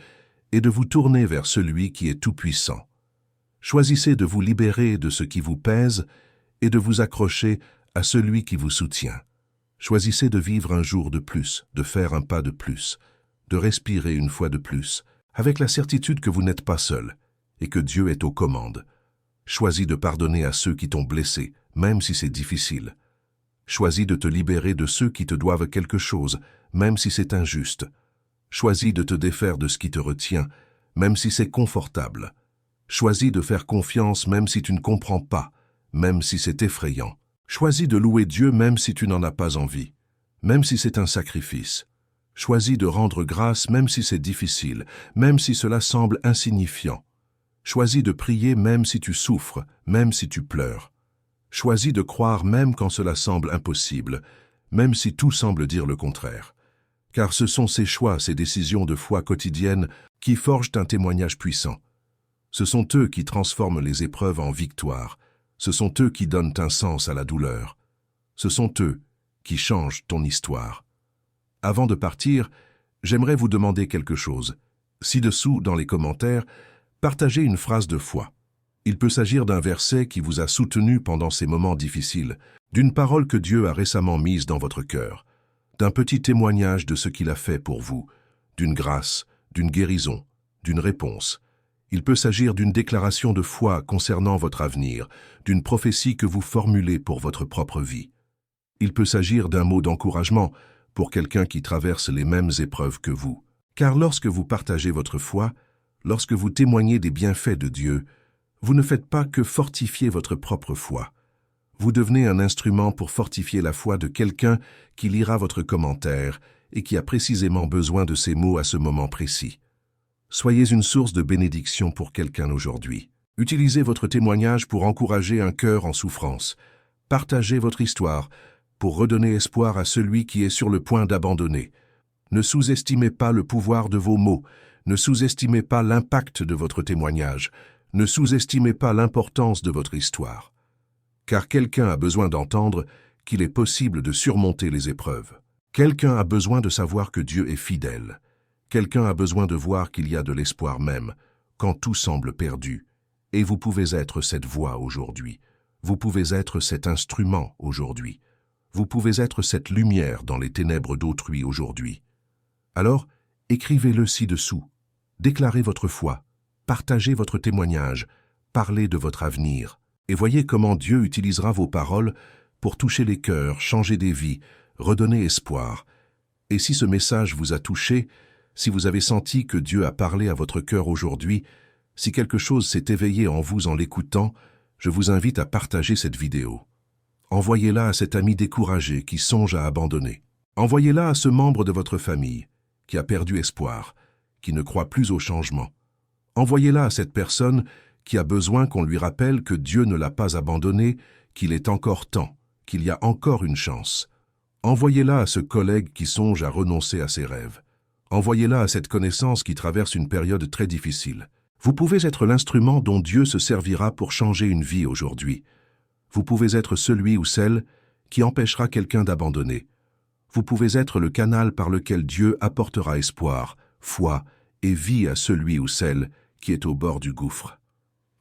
et de vous tourner vers celui qui est tout-puissant. Choisissez de vous libérer de ce qui vous pèse et de vous accrocher à celui qui vous soutient. Choisissez de vivre un jour de plus, de faire un pas de plus, de respirer une fois de plus, avec la certitude que vous n'êtes pas seul et que Dieu est aux commandes. Choisis de pardonner à ceux qui t'ont blessé, même si c'est difficile. Choisis de te libérer de ceux qui te doivent quelque chose, même si c'est injuste. Choisis de te défaire de ce qui te retient, même si c'est confortable. Choisis de faire confiance même si tu ne comprends pas, même si c'est effrayant. Choisis de louer Dieu même si tu n'en as pas envie, même si c'est un sacrifice. Choisis de rendre grâce même si c'est difficile, même si cela semble insignifiant. Choisis de prier même si tu souffres, même si tu pleures. Choisis de croire même quand cela semble impossible, même si tout semble dire le contraire. Car ce sont ces choix, ces décisions de foi quotidiennes qui forgent un témoignage puissant. Ce sont eux qui transforment les épreuves en victoire. Ce sont eux qui donnent un sens à la douleur. Ce sont eux qui changent ton histoire. Avant de partir, j'aimerais vous demander quelque chose. Ci-dessous, dans les commentaires, partagez une phrase de foi. Il peut s'agir d'un verset qui vous a soutenu pendant ces moments difficiles, d'une parole que Dieu a récemment mise dans votre cœur, d'un petit témoignage de ce qu'il a fait pour vous, d'une grâce, d'une guérison, d'une réponse. Il peut s'agir d'une déclaration de foi concernant votre avenir, d'une prophétie que vous formulez pour votre propre vie. Il peut s'agir d'un mot d'encouragement pour quelqu'un qui traverse les mêmes épreuves que vous. Car lorsque vous partagez votre foi, lorsque vous témoignez des bienfaits de Dieu, vous ne faites pas que fortifier votre propre foi. Vous devenez un instrument pour fortifier la foi de quelqu'un qui lira votre commentaire et qui a précisément besoin de ces mots à ce moment précis. Soyez une source de bénédiction pour quelqu'un aujourd'hui. Utilisez votre témoignage pour encourager un cœur en souffrance. Partagez votre histoire pour redonner espoir à celui qui est sur le point d'abandonner. Ne sous-estimez pas le pouvoir de vos mots. Ne sous-estimez pas l'impact de votre témoignage. Ne sous-estimez pas l'importance de votre histoire. Car quelqu'un a besoin d'entendre qu'il est possible de surmonter les épreuves. Quelqu'un a besoin de savoir que Dieu est fidèle. Quelqu'un a besoin de voir qu'il y a de l'espoir même, quand tout semble perdu. Et vous pouvez être cette voix aujourd'hui. Vous pouvez être cet instrument aujourd'hui. Vous pouvez être cette lumière dans les ténèbres d'autrui aujourd'hui. Alors, écrivez-le ci-dessous. Déclarez votre foi. Partagez votre témoignage. Parlez de votre avenir. Et voyez comment Dieu utilisera vos paroles pour toucher les cœurs, changer des vies, redonner espoir. Et si ce message vous a touché, si vous avez senti que Dieu a parlé à votre cœur aujourd'hui, si quelque chose s'est éveillé en vous en l'écoutant, je vous invite à partager cette vidéo. Envoyez-la à cet ami découragé qui songe à abandonner. Envoyez-la à ce membre de votre famille qui a perdu espoir, qui ne croit plus au changement. Envoyez-la à cette personne qui a besoin qu'on lui rappelle que Dieu ne l'a pas abandonné, qu'il est encore temps, qu'il y a encore une chance. Envoyez-la à ce collègue qui songe à renoncer à ses rêves. Envoyez-la à cette connaissance qui traverse une période très difficile. Vous pouvez être l'instrument dont Dieu se servira pour changer une vie aujourd'hui. Vous pouvez être celui ou celle qui empêchera quelqu'un d'abandonner. Vous pouvez être le canal par lequel Dieu apportera espoir, foi et vie à celui ou celle qui est au bord du gouffre.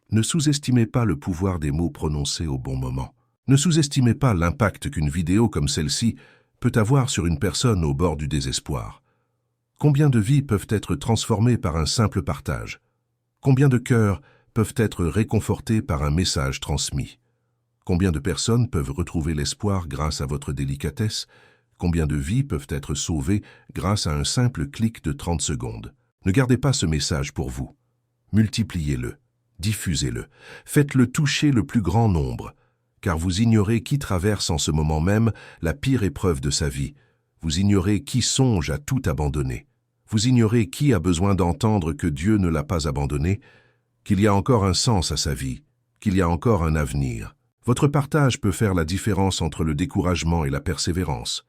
Ne sous-estimez pas le pouvoir des mots prononcés au bon moment. Ne sous-estimez pas l'impact qu'une vidéo comme celle-ci peut avoir sur une personne au bord du désespoir. Combien de vies peuvent être transformées par un simple partage? Combien de cœurs peuvent être réconfortés par un message transmis? Combien de personnes peuvent retrouver l'espoir grâce à votre délicatesse? Combien de vies peuvent être sauvées grâce à un simple clic de 30 secondes? Ne gardez pas ce message pour vous. Multipliez-le, diffusez-le, faites-le toucher le plus grand nombre, car vous ignorez qui traverse en ce moment même la pire épreuve de sa vie. Vous ignorez qui songe à tout abandonner. Vous ignorez qui a besoin d'entendre que Dieu ne l'a pas abandonné, qu'il y a encore un sens à sa vie, qu'il y a encore un avenir. Votre partage peut faire la différence entre le découragement et la persévérance.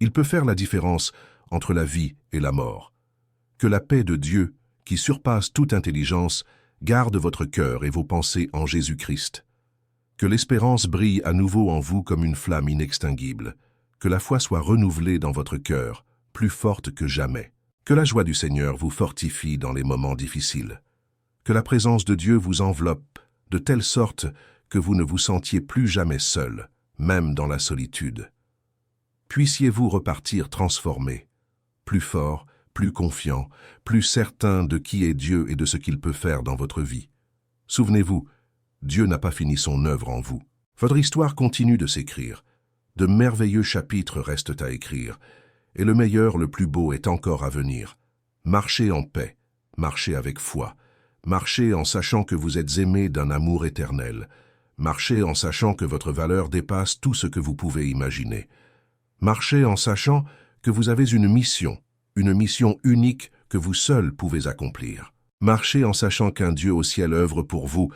Il peut faire la différence entre la vie et la mort. Que la paix de Dieu, qui surpasse toute intelligence, garde votre cœur et vos pensées en Jésus-Christ. Que l'espérance brille à nouveau en vous comme une flamme inextinguible. Que la foi soit renouvelée dans votre cœur, plus forte que jamais. Que la joie du Seigneur vous fortifie dans les moments difficiles. Que la présence de Dieu vous enveloppe de telle sorte que vous ne vous sentiez plus jamais seul, même dans la solitude. Puissiez-vous repartir transformé, plus fort, plus confiant, plus certain de qui est Dieu et de ce qu'il peut faire dans votre vie. Souvenez-vous, Dieu n'a pas fini son œuvre en vous. Votre histoire continue de s'écrire. De merveilleux chapitres restent à écrire, et le meilleur, le plus beau est encore à venir. Marchez en paix, marchez avec foi, marchez en sachant que vous êtes aimé d'un amour éternel, marchez en sachant que votre valeur dépasse tout ce que vous pouvez imaginer. Marchez en sachant que vous avez une mission unique que vous seul pouvez accomplir. Marchez en sachant qu'un Dieu au ciel œuvre pour vous,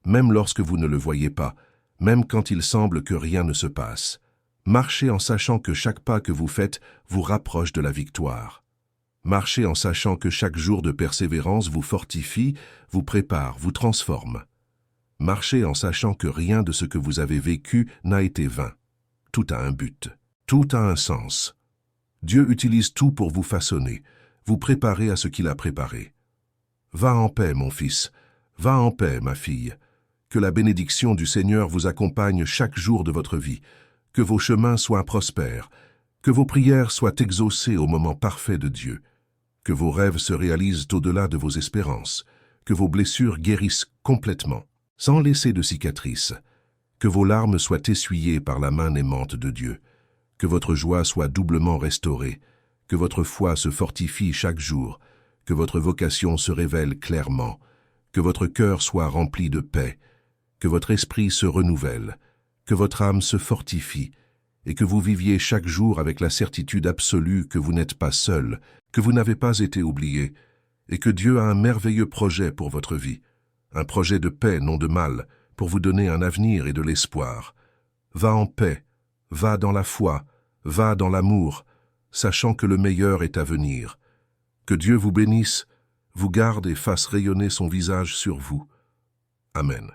même lorsque vous ne le voyez pas, même quand il semble que rien ne se passe. Marchez en sachant que chaque pas que vous faites vous rapproche de la victoire. Marchez en sachant que chaque jour de persévérance vous fortifie, vous prépare, vous transforme. Marchez en sachant que rien de ce que vous avez vécu n'a été vain. Tout a un but, tout a un sens. Dieu utilise tout pour vous façonner, vous préparer à ce qu'il a préparé. Va en paix, mon fils, va en paix, ma fille. Que la bénédiction du Seigneur vous accompagne chaque jour de votre vie, que vos chemins soient prospères, que vos prières soient exaucées au moment parfait de Dieu, que vos rêves se réalisent au-delà de vos espérances, que vos blessures guérissent complètement, sans laisser de cicatrices, que vos larmes soient essuyées par la main aimante de Dieu, que votre joie soit doublement restaurée, que votre foi se fortifie chaque jour, que votre vocation se révèle clairement, que votre cœur soit rempli de paix, que votre esprit se renouvelle, que votre âme se fortifie, et que vous viviez chaque jour avec la certitude absolue que vous n'êtes pas seul, que vous n'avez pas été oublié, et que Dieu a un merveilleux projet pour votre vie, un projet de paix, non de mal, pour vous donner un avenir et de l'espoir. Va en paix, va dans la foi, va dans l'amour, sachant que le meilleur est à venir. Que Dieu vous bénisse, vous garde et fasse rayonner son visage sur vous. Amen.